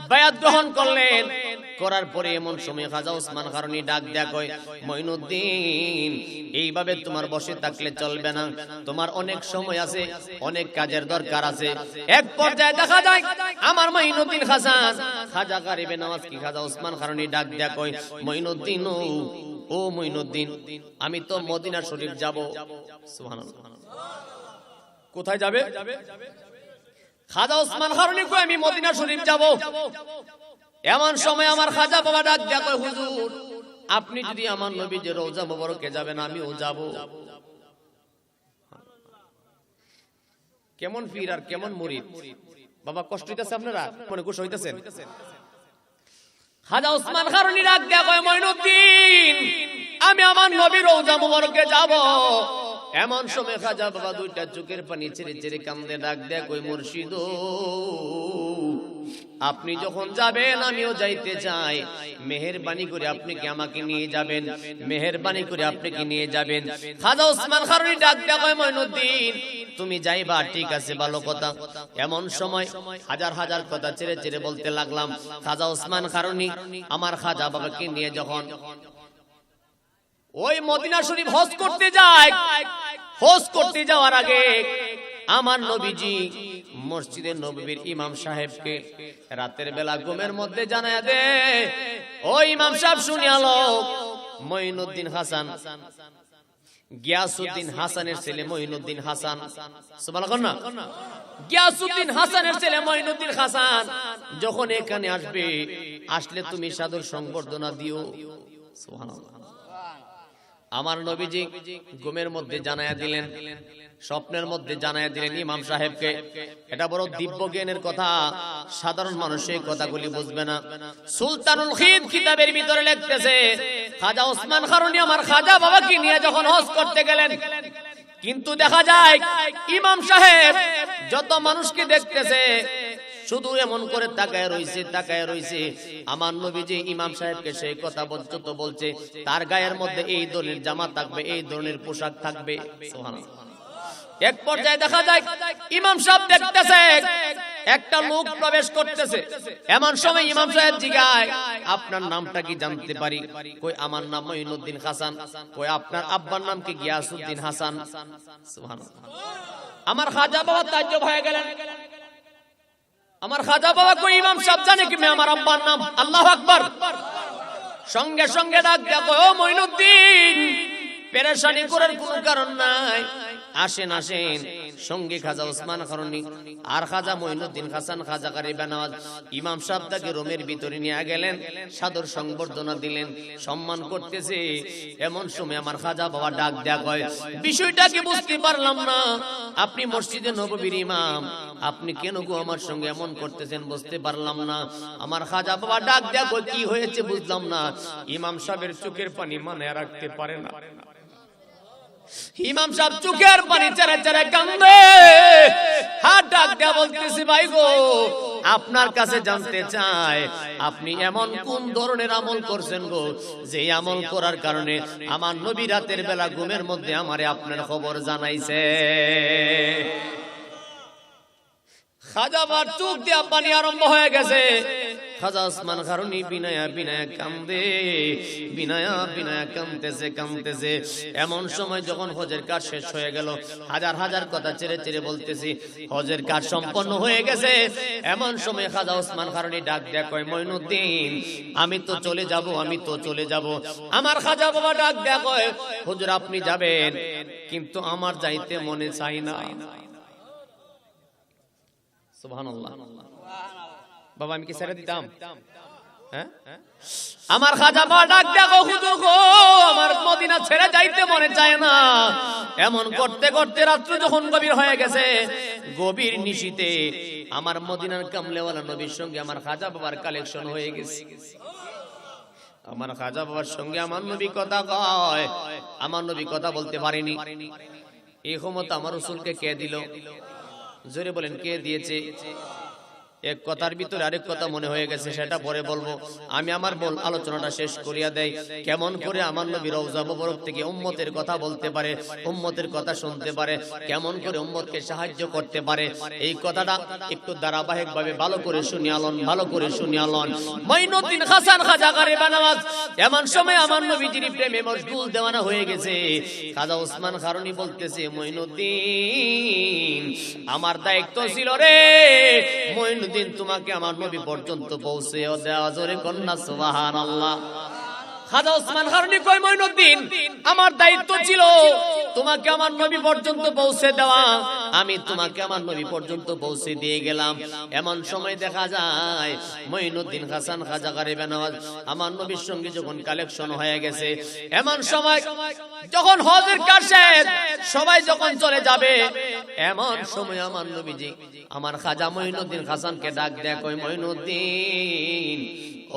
বায়াত গ্রহণ করলেন, করার পরে এমন সময় খাজা ওসমান কারণী ডাক দেয়া কয়, মাইনুদ্দিন, এইভাবে তোমার বসে থাকলে চলবে না, তোমার অনেক সময় আছে, অনেক কাজের দরকার আছে। এক পর্যায়ে দেখা যায় আমার মাইনুদ্দিন হাসান খাজা গরিব নওয়াজ কি খাজা ওসমান কারণী ডাক দেয়া কয়, মাইনুদ্দিন, ও মাইনুদ্দিন, আমি তো মদিনা শরীফ যাব। সুবহানাল্লাহ। কোথায় যাবে? খাজা ওসমান কারণী কয়, আমি মদিনা শরীফ যাব। এমন সময় আমার খাজা বাবা ডাক দেয়া কয়, হুজুর, আপনি যদি আমার নবীর রওজা মোবারকে যাবেন, আমিও যাব। কেমন পীর আর কেমন মুরিদ বাবা, কষ্ট হইতাছে আপনারা? মনে খুশি হইতাছেন? খাজা ওসমান কারণী ডাক দেয়া কয়, মাইনুদ্দিন, আমি আমার নবীর রওজা মোবারকে যাব। এমন সময় খাজা বাবা দুইটা চোখের পানি ছেড়ে ছেড়ে কান্দে, ডাক দেয়া কই, মুর্শিদ, আপনি যখন যাবেন আমিও যাইতে চাই, মেহেরবানি করে আপনি কি আমাকে নিয়ে যাবেন? মেহেরবানি করে আপনি কি নিয়ে যাবেন? খাজা ওসমান কারণী ডাক দেয়া কয়, মাইনুদ্দিন, তুমি যাইবা, ঠিক আছে, ভালো কথা। এমন সময় হাজার হাজার কথা ছেড়ে ছেড়ে বলতে লাগলাম। খাজা ওসমান কারণী আমার খাজা বাবাকে নিয়ে যখন ওই মদিনা শরীফ হজ করতে যায়, হজ করতে যাওয়ার আগে আমার নবীজি মসজিদে নববীর ইমাম সাহেবকে রাতের বেলা ঘুমের মধ্যে জানায়া দে, ও ইমাম সাহেব শুনিয়ালো, মাইনুদ্দিন হাসান, গিয়াসউদ্দিন হাসানের ছেলে মাইনুদ্দিন হাসান, সুবহানাল্লাহ, গিয়াসউদ্দিন হাসানের ছেলে মাইনুদ্দিন হাসান যখন এখানে আসবে, আসলে তুমি সাদর সংবর্ধনা দিও। সুবহানাল্লাহ। আমার নবীজি ঘুমের মধ্যে জানায়া দিলেন, স্বপ্নের মধ্যে জানায়া দিলেন ইমাম সাহেবকে। এটা বড় দিব্য জ্ঞানের কথা, সাধারণ মানুষ এই কথাগুলি বুঝবে না। সুলতানুল খিদ কিতাবের ভিতরে লিখতেছে, খাজা ওসমান কারণী আমার খাজা বাবাকে নিয়ে যখন হজ করতে গেলেন, কিন্তু দেখা যায় ইমাম সাহেব যত মানুষকে দেখতেছে শুধু এমন করে তাকায় রইছে। আমার নবীজি ইমাম সাহেবকে সেই কথা বলছে, তার গায়ের মধ্যে এই ধরনের জামা থাকবে, এই ধরনের পোশাক থাকবে। সুবহানাল্লাহ। এক পর্যায়ে দেখা যায় ইমাম সাহেব দেখতেছে একটা লোক প্রবেশ করতেছে। এমন সময় ইমাম সাহেব জিজ্ঞাসা, আপনার নামটা কি জানতে পারি? কই, আমার নাম মাইনুদ্দিন হাসান। কই, আপনার আব্বার নাম কি? গিয়াসউদ্দিন হাসান। সুবহানাল্লাহ। আমার খাজা বাবা তাজ্জব হয়ে গেলেন। আমার খাজা বাবা কই, ইমাম সাহেব জানে কি আমার আব্বার নাম? আল্লাহু আকবার। সঙ্গে সঙ্গে ডাক দেয়া কই, ও মাইনুদ্দিন, পেরেশানি করার কোনো কারণ নাই, আসেন আসেন। সঙ্গে খাজা ওসমান কারণী আর খাজা মাইনুদ্দিন হাসান খাজা গরিব নওয়াজ ইমাম সাহেব তাকে রুমের ভিতরে নিয়ে গেলেন, সাদর সংবর্ধনা দিলেন, সম্মান করতেছে। এমন সময় আমার খাজা বাবা ডাক দেয়া কয়, বিষয়টা কি বুঝতে পারলাম না, আপনি মসজিদে নববীর ইমাম, আপনি কেন গো আমার সঙ্গে এমন করতেছেন বুঝতে পারলাম না। আমার খাজা বাবা ডাক দেয়া কয়, কি হয়েছে বুঝলাম না। ইমাম সাহেবের চোখের পানি মানে রাখতে পারে না। ইমাম সাহেব চোখের পানি ছেড়ে ছেড়ে কান্দে, হাত ডাক দেয়া বলতেছি, ভাই গো, আপনার কাছে জানতে চাই, আপনি এমন কোন ধরনের আমল করছেন গো, যে আমল করার কারণে আমার নবী রাতের বেলা ঘুমের মধ্যে আমারে আপনার খবর জানাইছে। খাজা বাবার চোখ দিয়া পানি আরম্ভ হয়ে গেছে। খাজা ওসমান কারণী বিনায়া কান্দতেছে। এমন সময় যখন হজের কাজ শেষ হয়ে গেল, হাজার হাজার কথা ছেড়ে ছেড়ে বলতেছি, হজের কাজ সম্পন্ন হয়ে গেছে। এমন সময় খাজা ওসমান কারণী ডাক দেয়া কয়, মাইনুদ্দিন, আমি তো চলে যাব। আমার খাজা বাবা ডাক দেয়া কয়, হুজুর আপনি যাবেন, কিন্তু আমার যাইতে মনে চাই না। সুবহানাল্লাহ। বাবা, আমি কি ছেড়ে দিতাম? হ্যাঁ আমার খাজা বাবা ডাক দেখো হুজুর গো আমার মদিনা ছেড়ে যাইতে মনে চায় না। এমন করতে করতে রাত্রি যখন গভীর হয়ে গেছে, গভীর নিশীতে আমার মদিনার কামলেওয়ালা নবীর সঙ্গে আমার খাজা বাবার কালেকশন হয়ে গেছে। আমার খাজা বাবার সঙ্গে আমার নবী কথা কয়, আমার নবী কথা বলতে পারেনি। এই ক্ষমতা আমার রাসূলকে কে দিল? জোরে বলেন কে দিয়েছে? এক কথার ভিতরে আরেক কথা মনে হয়ে গেছে, সেটা পরে বলবো। আমি আমার আলোচনাটা শেষ করিয়া দেই। কেমন করে আমার নবী রওজা মোবারক থেকে উম্মতের কথা বলতে পারে, উম্মতের কথা শুনতে পারে, কেমন করে উম্মতকে সাহায্য করতে পারে, এই কথাটা একটু ধারাবাহিক ভাবে ভালো করে শুনিয়ালন, ভালো করে শুনিয়ালন। মঈনুদ্দিন হাসান খাজা গরিব নওয়াজ এমন সময় আমার নবীজির প্রেমে মশগুল দেওয়ানা হয়ে গেছে। খাজা ওসমান খারুনি বলতেছে, মঈনুদ্দিন আমার দায়িত্ব ছিল রে, মঈনুদ্দিন তোমাকে আমার নবী পর্যন্ত পৌঁছে দেওয়া। জোরে কন্যা সুবহানাল্লাহ। খাজা ওসমান খারুনি কয়, মঈনুদ্দিন আমার দায়িত্ব ছিল তোমাকে আমার নবী পর্যন্ত পৌঁছে দেওয়া, আমি তোমাকে আমার নবী পর্যন্ত পৌঁছে দিয়ে গেলাম। এমন সময় দেখা যায় মঈনুদ্দিন হাসান খাজা গরিব নওয়াজ আমার নবীর সঙ্গে যখন কালেকশন হয়ে গেছে, এমন সময় যখন হজের কাজ শেষ, সবাই যখন চলে যাবে, এমন সময় আমার নবীজি আমার খাজা মঈনুদ্দিন হাসানকে ডাক দেয়, কয় মঈনুদ্দিন,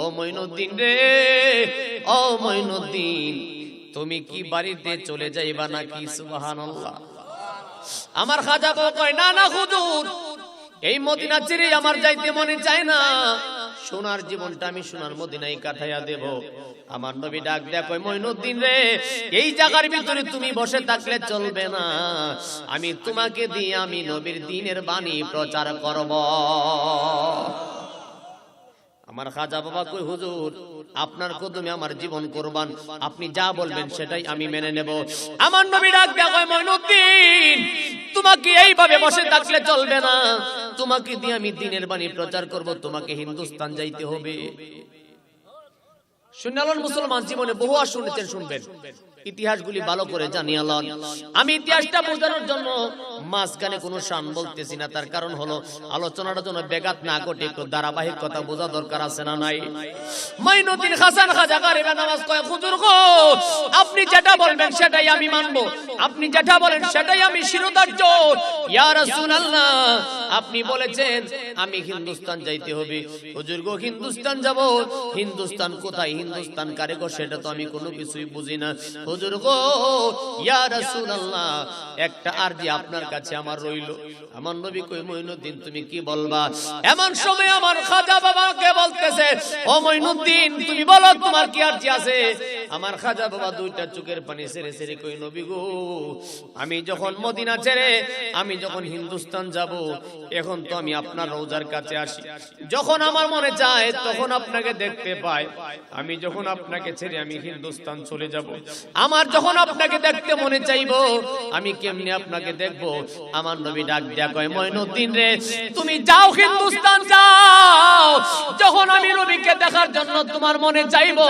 ও মঈনুদ্দিন রে, ও মঈনুদ্দিন তুমি কি বাড়িতে চলে যাইবা নাকি? সুবহানাল্লাহ। আমার খাজা বাবা কয়, না না হুজুর, এই মদিনা ছেড়ে আমার যাইতে মনে চায় না, সোনার জীবনটা আমি সোনার মদিনায় কাটাইয়া দেব। আমার নবী ডাক দেয়া কয়, মঈনুদ্দিন রে, এই জায়গার ভিতরে তুমি বসে থাকলে চলবে না, আমি তোমাকে দিয়ে আমি নবীর দ্বীনের বাণী প্রচার করব। আমার খাজা বাবা কই, হুজুর আপনার কদমে আমার জীবন কুরবান, আপনি যা বলবেন সেটাই আমি মেনে নেব। আমার নবী ডাক দেয়া কয়, মঈনুদ্দিন তোমাকে এইভাবে বসে থাকলে চলবে না, তোমাকে দিয়ে আমি দ্বীনের বাণী প্রচার করব, তোমাকে হিন্দুস্তান যাইতে হবে। শুনালন মুসলমান জীবনে বহু আর শুনেছেন, শুনবেন, ইতিহাসগুলি ভালো করে জানিয়ালন। আমি ইতিহাসটা বোঝানোর জন্য মাঝখানে কোনো শান বলতেছি না, তার কারণ হলো আলোচনাটা যেন ব্যাঘাত না ঘটে, একটু ধারাবাহিক কথা বোঝা দরকার আছে না নাই? মঈনুদ্দিন হাসান খাজা গরিব নওয়াজ কয়, হুজুর গো আপনি যেটা বলবেন সেটাই আমি মানবো, আপনি যেটা বলেন সেটাই আমি শিরোধার্য। ইয়া রাসূলুল্লাহ আপনি বলেছেন আমি হিন্দুস্তান যাইতে হবে, হুজুর গো হিন্দুস্তান যাব, হিন্দুস্তান কোথায়, হিন্দুস্তান কারে গো সেটা তো আমি কোনো কিছুই বুঝি না। হুজুর গো ইয়া রাসূলুল্লাহ একটা আরজি আপনার কাছে আমার রইল। আমার নবী কই, মঈনুদ্দিন তুমি কি বলবা? এমন সময় আমার খাজা বাবাকে বলতেছে, ও মঈনুদ্দিন তুমি বলো তোমার কি আরজি আছে? আমার খাজা বাবা দুইটা চোখের পানি ছেড়ে ছেড়ে কই, নবী গো আমি যখন মদিনা ছেড়ে আমি যখন হিন্দুস্তান যাব, এখন তো আমি আপনার রওজার কাছে আসি, যখন আমার মনে চায় তখন আপনাকে দেখতে পাই, আমি যখন আপনাকে ছেড়ে আমি হিন্দুস্তান চলে যাব, আমার যখন আপনাকে দেখতে মনে চাইবো আমি কেমনে আপনাকে দেখবো? আমার নবী ডাক দেয়া কয়, মঈনুদ্দিন রে তুমি যাও হিন্দুস্তান যাও, যখন আমি নবীকে দেখার জন্য তোমার মনে চাইবো,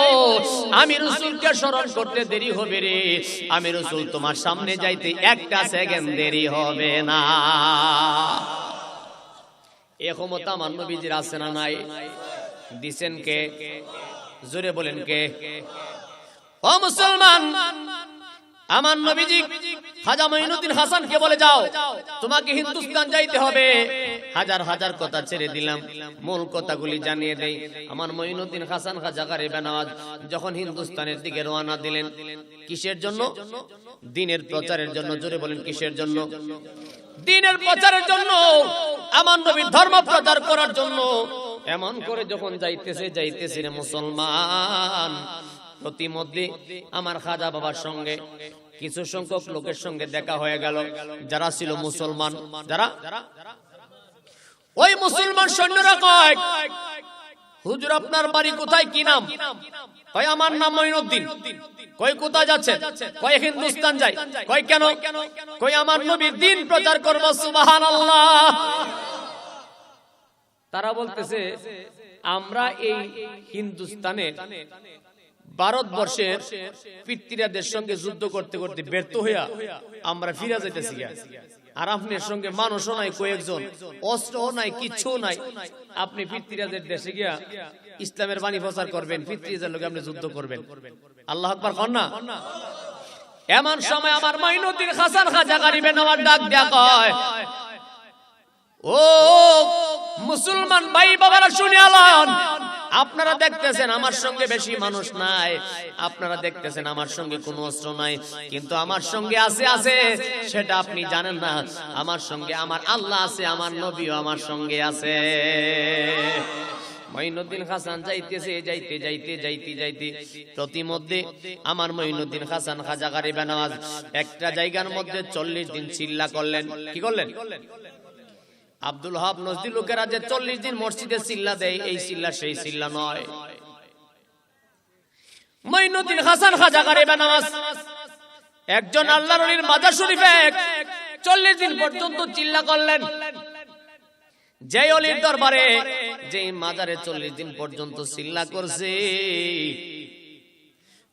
আমি রাসূলকে স্মরণ করতে দেরি হবে রে, আমি রাসূল তোমার সামনে যাইতে একটা সেকেন্ড দেরি হবে না। এই ক্ষমতা আমার নবীজির আছে না নাই? দিছেন কে? জোরে বলেন কে? ও মুসলমান, আমার নবীজি খাজা মঈনুদ্দিন হাসানকে বলে যাও তোমাকে হিন্দুস্তান যাইতে হবে। হাজার হাজার কথা ছেড়ে দিলাম, মূল কথাগুলি জানিয়ে দেই। আমার মঈনুদ্দিন হাসান খাজা গরিব নওয়াজ যখন হিন্দুস্তানের দিকে রওনা দিলেন, কিসের জন্য? দ্বীনের প্রচারের জন্য। জোরে বলেন কিসের জন্য? দ্বীনের প্রচারের জন্য, আমার নবীর ধর্ম প্রচার করার জন্য। এমন করে যখন যাইতেছে যাইতেছে রে মুসলমান, প্রতিমধ্যে আমার খাজা বাবার সঙ্গে কিছু সংখ্যক লোকের সঙ্গে দেখা হয়ে গেল, যারা ছিল মুসলমান। যারা ওই মুসলমান সৈন্যরা কয়, হুজুর আপনার বাড়ি কোথায়, কি নাম? কয় আমার নাম মঈনুদ্দিন। কয় কোথায় যাচ্ছেন? কয় হিন্দুস্তান যাই। কয় কেন? কয় আমার নবীর দ্বীন প্রচার করব। সুবহানাল্লাহ। তারা বলতেছে আমরা এই হিন্দুস্তানের ভারতবর্ষের পিতৃদের সঙ্গে যুদ্ধ করতে করতে ব্যর্থ হইয়া আমরা ফিরে যাইতেছি, আর আপনার সঙ্গে মানুষও নাই, কয়েকজন অস্ত্রও নাই, কিচ্ছু নাই, আপনি পিতৃদের দেশে গিয়া ইসলামের বাণী প্রচার করবেন, ফিতরিজের লোকে আপনি যুদ্ধ করবেন। আল্লাহ আকবার কর না। এমন সময় আমার মাইনুদ্দিন হাসান খাজা গরিবে নওয়াজ ডাক দেয়া কয়, ও মুসলমান ভাই বাবারা শুনে আলান, আপনারা দেখতেছেন আমার সঙ্গে বেশি মানুষ নাই, আপনারা দেখতেছেন আমার সঙ্গে কোনো অস্ত্র নাই, কিন্তু আমার সঙ্গে আছে সেটা আপনি জানেন না। আমার সঙ্গে আমার আল্লাহ আছে, আমার নবীও আমার সঙ্গে আছে। মঈনুদ্দিন হাসান যাইতে প্রতিমধ্যে আমার মঈনুদ্দিন হাসান খাজা গরিবে নওয়াজ একটা জায়গার মধ্যে 40 দিন চিল্লা করলেন। কি করলেন? আব্দুল ওয়াহাব নজদি লোকেরা যে 40 দিন মসজিদে চিল্লা দেয়, এই চিল্লা সেই চিল্লা নয়। মঈনুদ্দিন হাসান খাজা গরিবে নওয়াজ একজন আল্লাহর ওলির মাজার শরীফে 40 দিন পর্যন্ত চিল্লা করলেন। যে ওলির দরবারে, যে মাজারে 40 দিন পর্যন্ত চিল্লা করছে,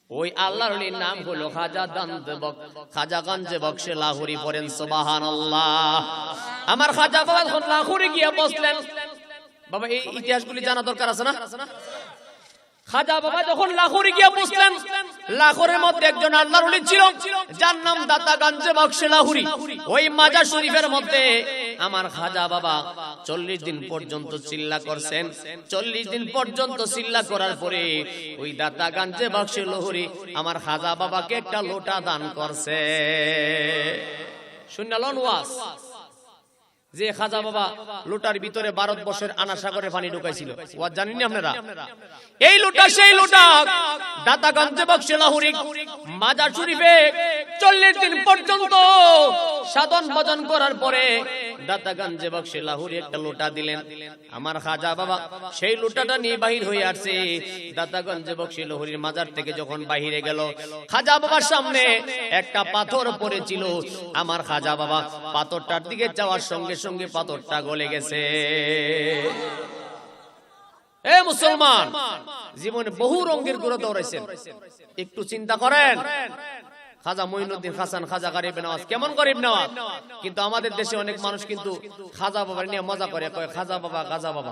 ওই আল্লাহর ওলির নাম হলো খাজা দান্তবক, খাজা গঞ্জে বক্সে লাহুরি। পড়েন সুবহানাল্লাহ। আমার খাজা বাবা যখন লাহুরি গিয়া বসলেন, বাবা এই ইতিহাসগুলি জানা দরকার আছে না? খাজা বাবা যখন লাহোরে গিয়া বসলেন, লাহোরের মধ্যে একজন আল্লাহর ওলি ছিল যার নাম দাতা গঞ্জে বক্সে লাহুরি। ওই মাজার শরীফের মধ্যে আমার খাজা বাবা 40 দিন পর্যন্ত চিল্লা করছেন। 40 দিন পর্যন্ত চিল্লা করার পরে ওই দাতা গঞ্জে বক্সে লাহুরি আমার খাজা বাবাকে একটা লোটা দান করছে। শুনলেন ওয়াজ? যে খাজা বাবা লোটার ভিতরে ভারতবর্ষের আনা সাগরে পানি ঢুকাইছিল, ওয়াজ জানেন না আপনারা? এই লোটা সেই লোটা দাতা গঞ্জে বক্সে লাহুরি মাজার শরীফে 40 দিন পর্যন্ত সাধন ভজন করার পরে দাতা গঞ্জে বক্সে লাহুরি একটা লোটা দিলেন। আমার খাজা বাবা সেই লোটাটা নিয়ে বাহির হয়ে আসছে। দাতা গঞ্জে বক্সে লাহুরির মাজার থেকে যখন বাহিরে গেল, খাজা বাবার সামনে একটা পাথর পড়েছিল। আমার খাজা বাবা পাথরটার দিকে যাওয়ার সঙ্গে সঙ্গে পাথরটা গলে গেছে। এ মুসলমান, জীবনে বহু রঙের ঘোড়া দৌড়াইছেন, একটু চিন্তা করেন। খাজা মঈনুদ্দিন হাসান খাজা গরিবে নওয়াজ কেমন গরিব নওয়াজ, কিন্তু আমাদের দেশে অনেক মানুষ কিন্তু খাজা বাবার নিয়ে মজা করে, কয় খাজা বাবা খাজা বাবা।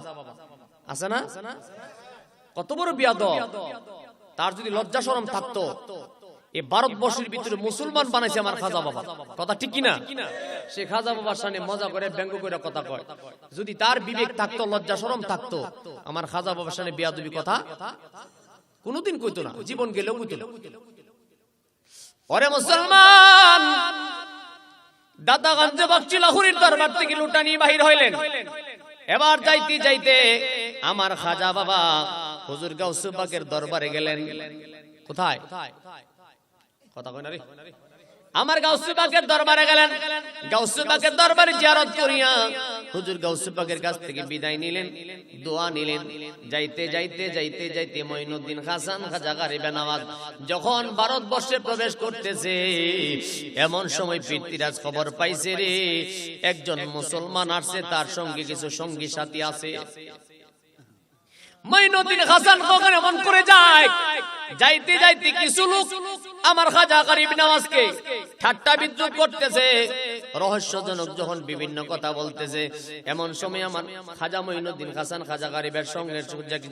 আছে না? কত বড় বিয়াদব! তার যদি লজ্জা শরম থাকতো, এই ভারতবর্ষের ভিতরে মুসলমান বানাইছে আমার খাজা বাবা। কথা ঠিক কিনা? সে খাজা বাবার সামনে মজা করে ব্যঙ্গ করে কথা কয়। যদি তার বিবেক থাকতো, লজ্জা শরম থাকতো, আমার খাজা বাবার সামনে বেয়াদবি কথা কোনোদিন কইতো না, জীবন গেলেও কইতো না। ওরে মুসলমান, দাতা গঞ্জে বক্সে লাহুরির দরবার থেকে লুটা নিয়ে বাহির হইলেন। এবার যাইতে যাইতে আমার খাজা বাবা হুজুর গাউসুল পাকের দরবারে গেলেন। কোথায়? কথা কই না রে। আমার গাউসুল পাকের দরবারে গেলেন। গাউসুল পাকের দরবারে জিয়ারত করিয়া হুজুর গাউসুল পাকের কাছ থেকে বিদায় নিলেন, দোয়া নিলেন। যাইতে যাইতে যাইতে যাইতে মঈনুদ্দিন হাসান খাজা গরিবে নওয়াজ যখন ভারতবর্ষে প্রবেশ করতেছে, এমন সময় পৃথ্বীরাজ খবর পাইছে রে একজন মুসলমান আসছে, তার সঙ্গে কিছু সঙ্গী সাথী আছে। মঈনুদ্দিন হাসান কখন এমন করে যায়, যাইতে যাইতে কিছু লোক আমার খাজা গরিবে নওয়াজকে ঠাট্টা বিদ্রুপ করতেছে, রহস্যজনক যখন বিভিন্ন কথা বলতেছে। এমন সময় আমার খাজা মঈনুদ্দিন হাসান খাজা গরিবের সঙ্গে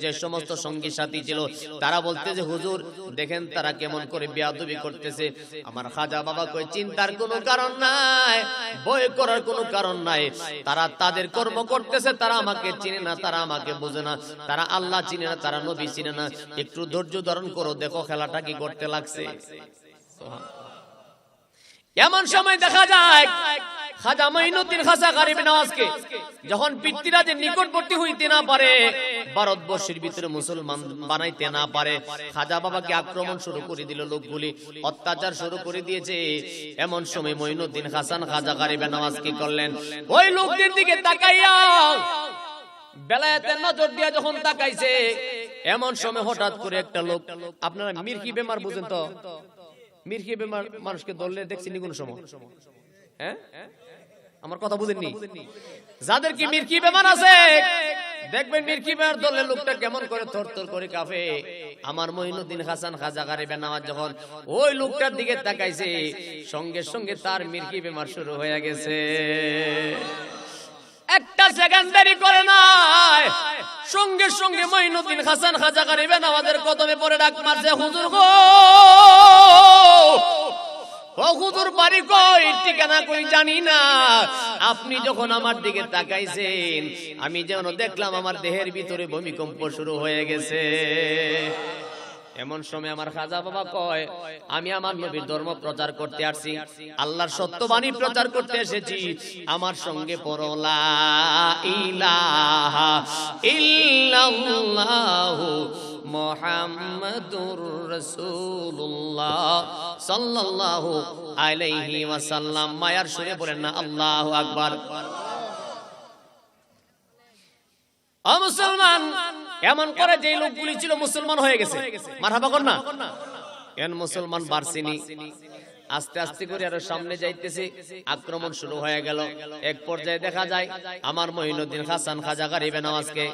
যে সমস্ত সঙ্গী সাথী ছিল, তারা বলতেছে হুজুর দেখেন তারা কেমন করে বেয়াদবি করতেছে। আমার খাজা বাবা কয় চিন্তার কোনো কারণ নাই, ভয় করার কোনো কারণ নাই। তারা তাদের কর্ম করতেছে, তারা আমাকে চিনে না, তারা আমাকে বোঝে না, তারা আল্লাহ চিনে না, তারা নবী চিনে না। একটু ধৈর্য ধারণ করো, দেখো খেলাটা কি করতে লাগছে। এমন সময় দেখা যায় খাজা মঈনুদ্দিন খাজা গরিবে নওয়াজকে যখন পৃথ্বীরাজের নিকটবর্তী হইতে না পারে, ভারতবর্ষের ভিতরে মুসলমান বানাইতে না পারে, খাজা বাবাকে আক্রমণ শুরু করে দিল, লোকগুলি অত্যাচার শুরু করে দিয়েছে। এমন সময় মঈনুদ্দিন হাসান খাজা গরিবে নওয়াজ কি করলেন, ওই লোকদের দিকে তাকাইয়া বেলায়েতের নজর দিয়ে যখন তাকাইছে, এমন সময় হঠাৎ করে একটা লোক, আপনারা মির্কি বেমার বুঝেন তো? মির্কি বেমার মানুষকে ধরলে দেখছি নি কোন সময়? হ্যাঁ, আমার কথা বুঝেননি? যাদের কি মির্কি বেমার আছে দেখবেন মির্কি বেমার ধরলে লোকটা কেমন করে থরথর করে কাঁপে। আমার মঈনুদ্দিন হাসান খাজা গরিবে নওয়াজ যখন ওই লোকটার দিকে তাকাইছে, সঙ্গে সঙ্গে তার মির্কি বেমার শুরু হয়ে গেছে। একটা সেকেন্ড দেরি করে নাই, সঙ্গে সঙ্গে মঈনুদ্দিন হাসান খাজা গরিবে নওয়াজের কদমে পড়ে ডাক মারছে, হুজুর গো, ও হুজুর বাড়ি কই, ঠিকানা কই জানি না। আপনি যখন আমার দিকে তাকাইছেন, আমি যেন দেখলাম আমার দেহের ভিতরে ভূমিকম্প শুরু হয়ে গেছে। এমন সময় আমার খাজা বাবা কয়, আমি আমার নবীর ধর্ম প্রচার করতে আসছি, আল্লাহর সত্যবাণী প্রচার করতে এসেছি, আমার সঙ্গে পড়ো লা ইলাহা ইল্লাল্লাহু মুহাম্মাদুর রাসূলুল্লাহ সাল্লাল্লাহু আলাইহি ওয়াসাল্লাম। মায়ার সুরে বলেন না আল্লাহু আকবার। ও মুসলমান, এমন করে যে লোকগুলি ছিল মুসলমান হয়ে গেছে, মারহাবা কর না। এন মুসলমান বাড়ছিনি, আস্তে আস্তে করে আরো সামনে যাইতেছে, আক্রমণ শুরু হয়ে গেল। এক পর্যায়ে দেখা যায় আমার মঈনুদ্দিন হাসান খাজা গরিবে নওয়াজকে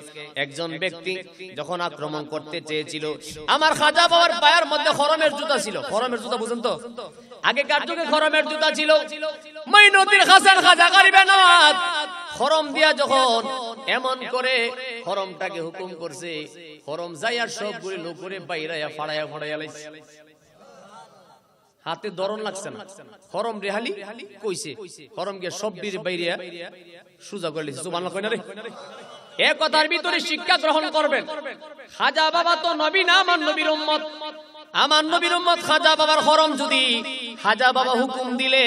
একজন ব্যক্তি যখন আক্রমণ করতে চেয়েছিল, আমার খাজা বাবার পায়ের মধ্যে খরমের জুতা ছিল। খরমের জুতা বুঝুন তো, আগেকার যুগে খরমের জুতা ছিল। মঈনুদ্দিন হাসান খাজা গরিবে নওয়াজ খরম দিয়া যখন এমন করে খরমটাকে হুকুম করছে, খরম যাইয়া সবগুলি লোক করে বাইরাইয়া ফাড়াইয়া ফাড়াইয়া লাইছে। হাতে দরন লাগছে না, খরম রেহালি কইছে, খরম গিয়ে সব বীর বাইরিয়া সুজা করে লিছে। সুবহানাল্লাহ কই না রে? এ কথার ভিতরে শিক্ষা গ্রহণ করবেন, খাজা বাবা তো নবী না, আমার নবীর উম্মত। আমার নবীর উম্মত খাজা বাবার খরম যদি খাজা বাবা হুকুম দিলে,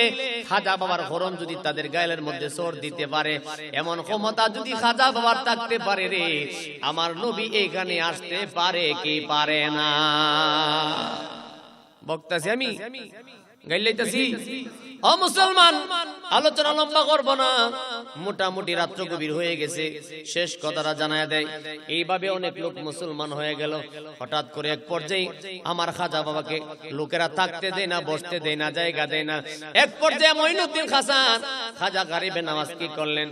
খাজা বাবার খরম যদি তাদের গায়ের মধ্যে সর দিতে পারে, এমন ক্ষমতা যদি খাজা বাবার থাকতে পারে রে, আমার নবী এখানে আসতে পারে কি পারে না? বক্তাছি আমি, গাইলাইতাছি। ও মুসলমান, আলোচনা লম্বা করব না, মোটামুটি রাত্র গভীর হয়ে গেছে, শেষ কথাটা জানায় দেয়। এইভাবে অনেক লোক মুসলমান হয়ে গেল। হঠাৎ করে এক পর্যায়ে আমার খাজা বাবাকে লোকেরা থাকতে দেয় না, বসতে দেয় না, জায়গা দেয় না। এক পর্যায়ে মঈনুদ্দিন হাসান খাজা গরিবে নওয়াজ কি করলেন,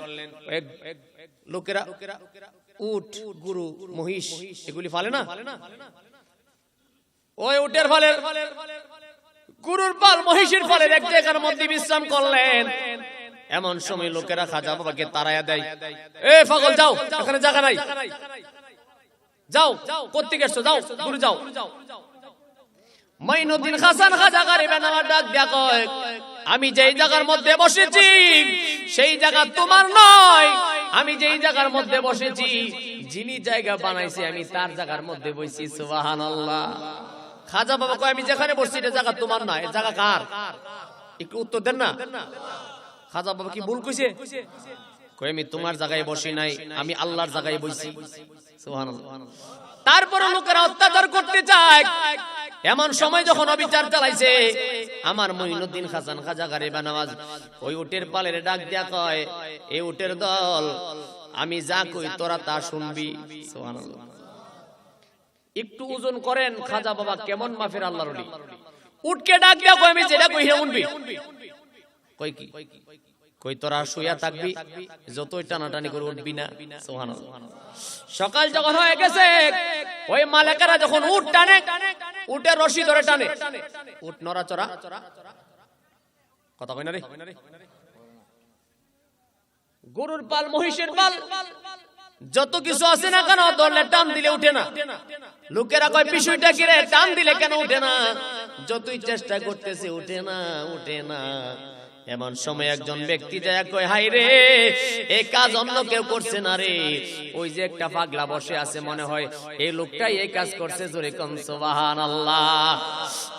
লোকেরা উট, গরু, মহিষ এগুলি ফালে না, ওই উটের ফলের, গরুর পাল, মহিষের ফলের এক জায়গার মধ্যে বিশ্রাম করলেন। এমন সময় লোকেরা খাজা বাবাকে তাড়াইয়া দেয়, এ পাগল যাও, এখানে জায়গা নাই, যাও, কোত্থেকে এসছো, যাও দূরে যাও। মঈনুদ্দিন হাসান খাজা গরিবে নওয়াজ ডাক দিয়া কয়, আমি যেই জায়গার মধ্যে বসেছি সেই জায়গা তোমার নয়, আমি যেই জায়গার মধ্যে বসেছি যিনি জায়গা বানাইছে আমি তার জায়গার মধ্যে বসেছি। সুবহানাল্লাহ। খাজা বাবা কয়, আমি যেখানে বসছি এটা জায়গা তোমার না, এই জায়গা কার? একটু উত্তর দেন না। খাজা বাবা কি ভুল কইছে? কয়, আমি তোমার জায়গায় বসি নাই, আমি আল্লাহর জায়গায় বসছি। সুবহানাল্লাহ। তারপরে লোকেরা অত্যাচার করতে চায়, এমন সময় যখন অবিচার চালাইছে, আমার মঈনুদ্দিন হাসান খাজা গরিবে নওয়াজ ওই উটের পালের ডাক দিয়া কয়, এই উটের দল, আমি যা কই তোরা তা শুনবি। সুবহানাল্লাহ। একটু ওজন করেন খাজা বাবা কেমন মাফের আল্লাহর ওলি। উটকে ডাক দিয়া কয়, আমি যেটা কই হেরা শুনবি। কই কি? কই তোরা শুয়া থাকবি, যতই টানাটানি করে উঠবি না। সুবহানাল্লাহ। সকাল যখন হয়ে গেছে, ওই মালেকেরা যখন উট টানে, উটের রশি ধরে টানে, উট নড়াচড়া, কথা কই না রে? গরুর পাল, মহিষের পাল, যত কিছু আছে না কেন, ধরলে টান দিলে উঠে না। লোকেরা কয়, বিষয়টা কি রে, টান দিলে কেন উঠে না? যতই চেষ্টা করতেছে উঠে না, উঠে না। এমন সময় একজন ব্যক্তি যায় কয়, হাই রে, এই কাজ অন্য কেউ করছে না রে, ওই যে একটা পাগলা বসে আছে, মনে হয় এই লোকটাই এই কাজ করছে। জোরে কোন সুবহানাল্লাহ।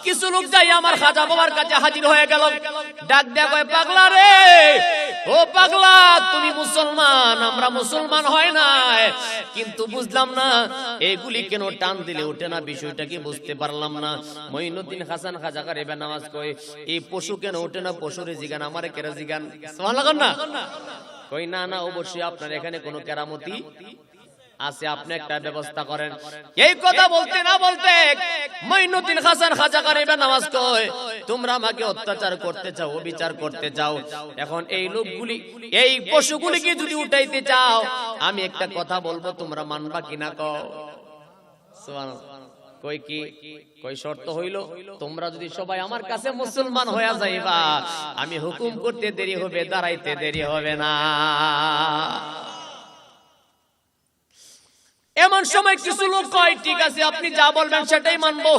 কিছু লোক যাই আমার খাজা বাবার কাছে হাজির হয়ে গেল, ডাক দেয়া কয়, পাগলা রে, ও পাগলা, তুমি মুসলমান, আমরা মুসলমান হয় নাই, কিন্তু বুঝলাম না এগুলি কেন টান দিলে উঠে না, বিষয়টা কি বুঝতে পারলাম না। মঈনুদ্দিন হাসান খাজা গরিবে নওয়াজ কয়, এই পশু কেন উঠে না, পশুরে জিগান, আমারে কেরা জিগান। সুবহানাল্লাহ না? কই না না, অবশ্যই আপনার এখানে কোনো কেরামতি আছে, আপনি একটা ব্যবস্থা করেন। এই কথা বলতে না বলতে মঈনুদ্দিন হাসান খাজা গরিবে নওয়াজ কয়, তোমরা আমাকে অত্যাচার করতে চাও, অবিচার করতে চাও, এখন এই লোকগুলি, এই পশুগুলিকে যদি উঠাইতে চাও, আমি একটা কথা বলবো, তোমরা মানবা কিনা কও। সুবহানাল্লাহ। কই কি কই শর্ত হইল তোমরা যদি সবাই আমার কাছে মুসলমান হয়ে যাইবা আমি হুকুম করতে দেরি হবে দাঁড়াইতে দেরি হবে না। এমন সময় কিছু লোক কয় ঠিক আছে আপনি যা বলবেন সেটাই মানবো।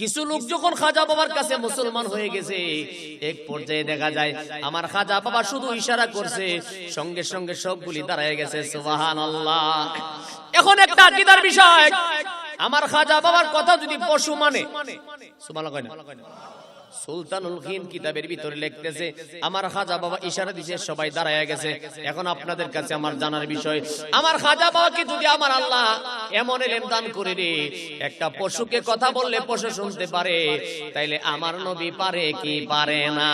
কিছু লোক যখন খাজা বাবার কাছে মুসলমান হয়ে গেছে এক পর্যায়ে দেখা যায় আমার খাজা বাবা শুধু ইশারা করছে সঙ্গে সঙ্গে সবগুলি দাঁড়ায় গেছে সুবহানাল্লাহ। এখন একটা আকীদার বিষয়, আমার খাজা বাবার কথা যদি পশু মানে সুবহানাল্লাহ কয় না, সুলতানুল হিন্দ কিতাবের ভিতরে লিখতেছে আমার খাজা বাবা ইশারা দিয়েছে সবাই দাঁড়ায় গেছে। এখন আপনাদের কাছে আমার জানার বিষয়, আমার খাজা বাবাকে যদি আমার আল্লাহ এমন ইলম দান করে রে একটা পশুকে কথা বললে পশু শুনতে পারে, তাইলে আমার নবী পারে কি পারে না?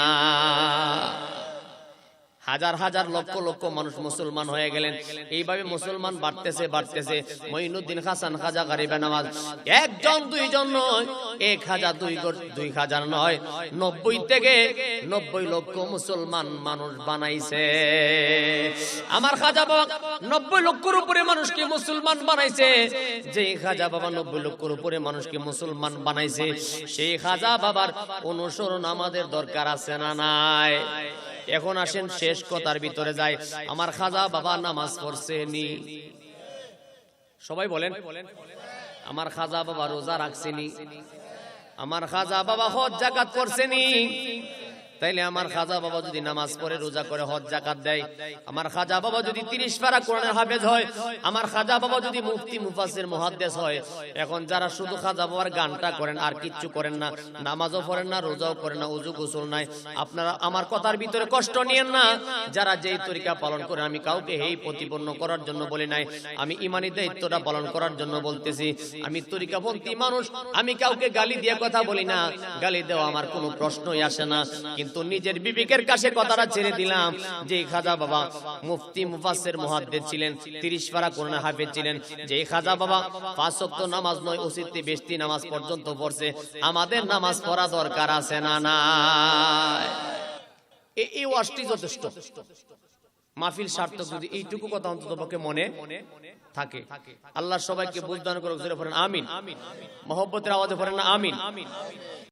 হাজার হাজার লক্ষ লক্ষ মানুষ মুসলমান হয়ে গেলেন। এইভাবে মুসলমান বাড়তেছে বাড়তেছে। মঈনুদ্দিন হাসান খাজা গরিবে নওয়াজ একজন দুইজন নয়, 1000 2000 নয়, 90 থেকে 90 লক্ষ মুসলমান মানুষ বানাইছে। আমার খাজা বাবা 90 লক্ষের উপরে মানুষকে মুসলমান বানাইছে। যে খাজা বাবা 90 লক্ষের উপরে মানুষকে মুসলমান বানাইছে, সেই খাজা বাবার অনুসরণ আমাদের দরকার আছে না নাই? এখন আসেন শেষ কথার ভিতরে যায়, আমার খাজা বাবা নামাজ পড়ছেনি? সবাই বলেন। আমার খাজা বাবা রোজা রাখছেনি? আমার খাজা বাবা হজ যাকাত করছেনি? তাইলে আমার খাজা বাবা যদি নামাজ পড়ে রোজা করে হজ যাকাত দেয়, আমার খাজা বাবা যদি 30 পারা কোরআনের হাফেজ হয়, আমার খাজা বাবা যদি মুফতি মুফাসসির মুহাদ্দিস হয়, এখন যারা শুধু খাজা বাবার গানটা করেন আর কিচ্ছু করেন না, নামাজও পড়েন না, রোজাও করেন না, ওযু গোসল নাই, আপনারা আমার কথার ভিতরে কষ্ট নিয়েন না। যারা যেই তরিকা পালন করে, আমি কাউকে এই প্রতিপন্ন করার জন্য বলি নাই, আমি ইমানি দায়িত্বটা পালন করার জন্য বলতেছি। আমি তরিকাপন্থী মানুষ, আমি কাউকে গালি দিয়ে কথা বলি না, গালি দেওয়া আমার কোনো প্রশ্নই আসে না। কিন্তু নিজের বিবেকের কাছে কথাটা ছেড়ে দিলাম যে খাজা বাবা মুফতি মুফাসসির মুহাদ্দিস ছিলেন, 30 পারা কোরআন হাফেজ ছিলেন, যে খাজা বাবা 5 ওয়াক্ত নামাজ নয় 29টি 20টি নামাজ পর্যন্ত পড়ছে, আমাদের নামাজ পড়া দরকার আছে না নাই? এই ওয়াজটি যথেষ্ট। মাহফিল সার্থক যদি এইটুকু কথা অন্তত পক্ষে মনে থাকে। আল্লাহ সবাইকে বুঝদান করুক। জোরে পড়েন আমিন। মহব্বতের আওয়াজে পড়েন না আমিন।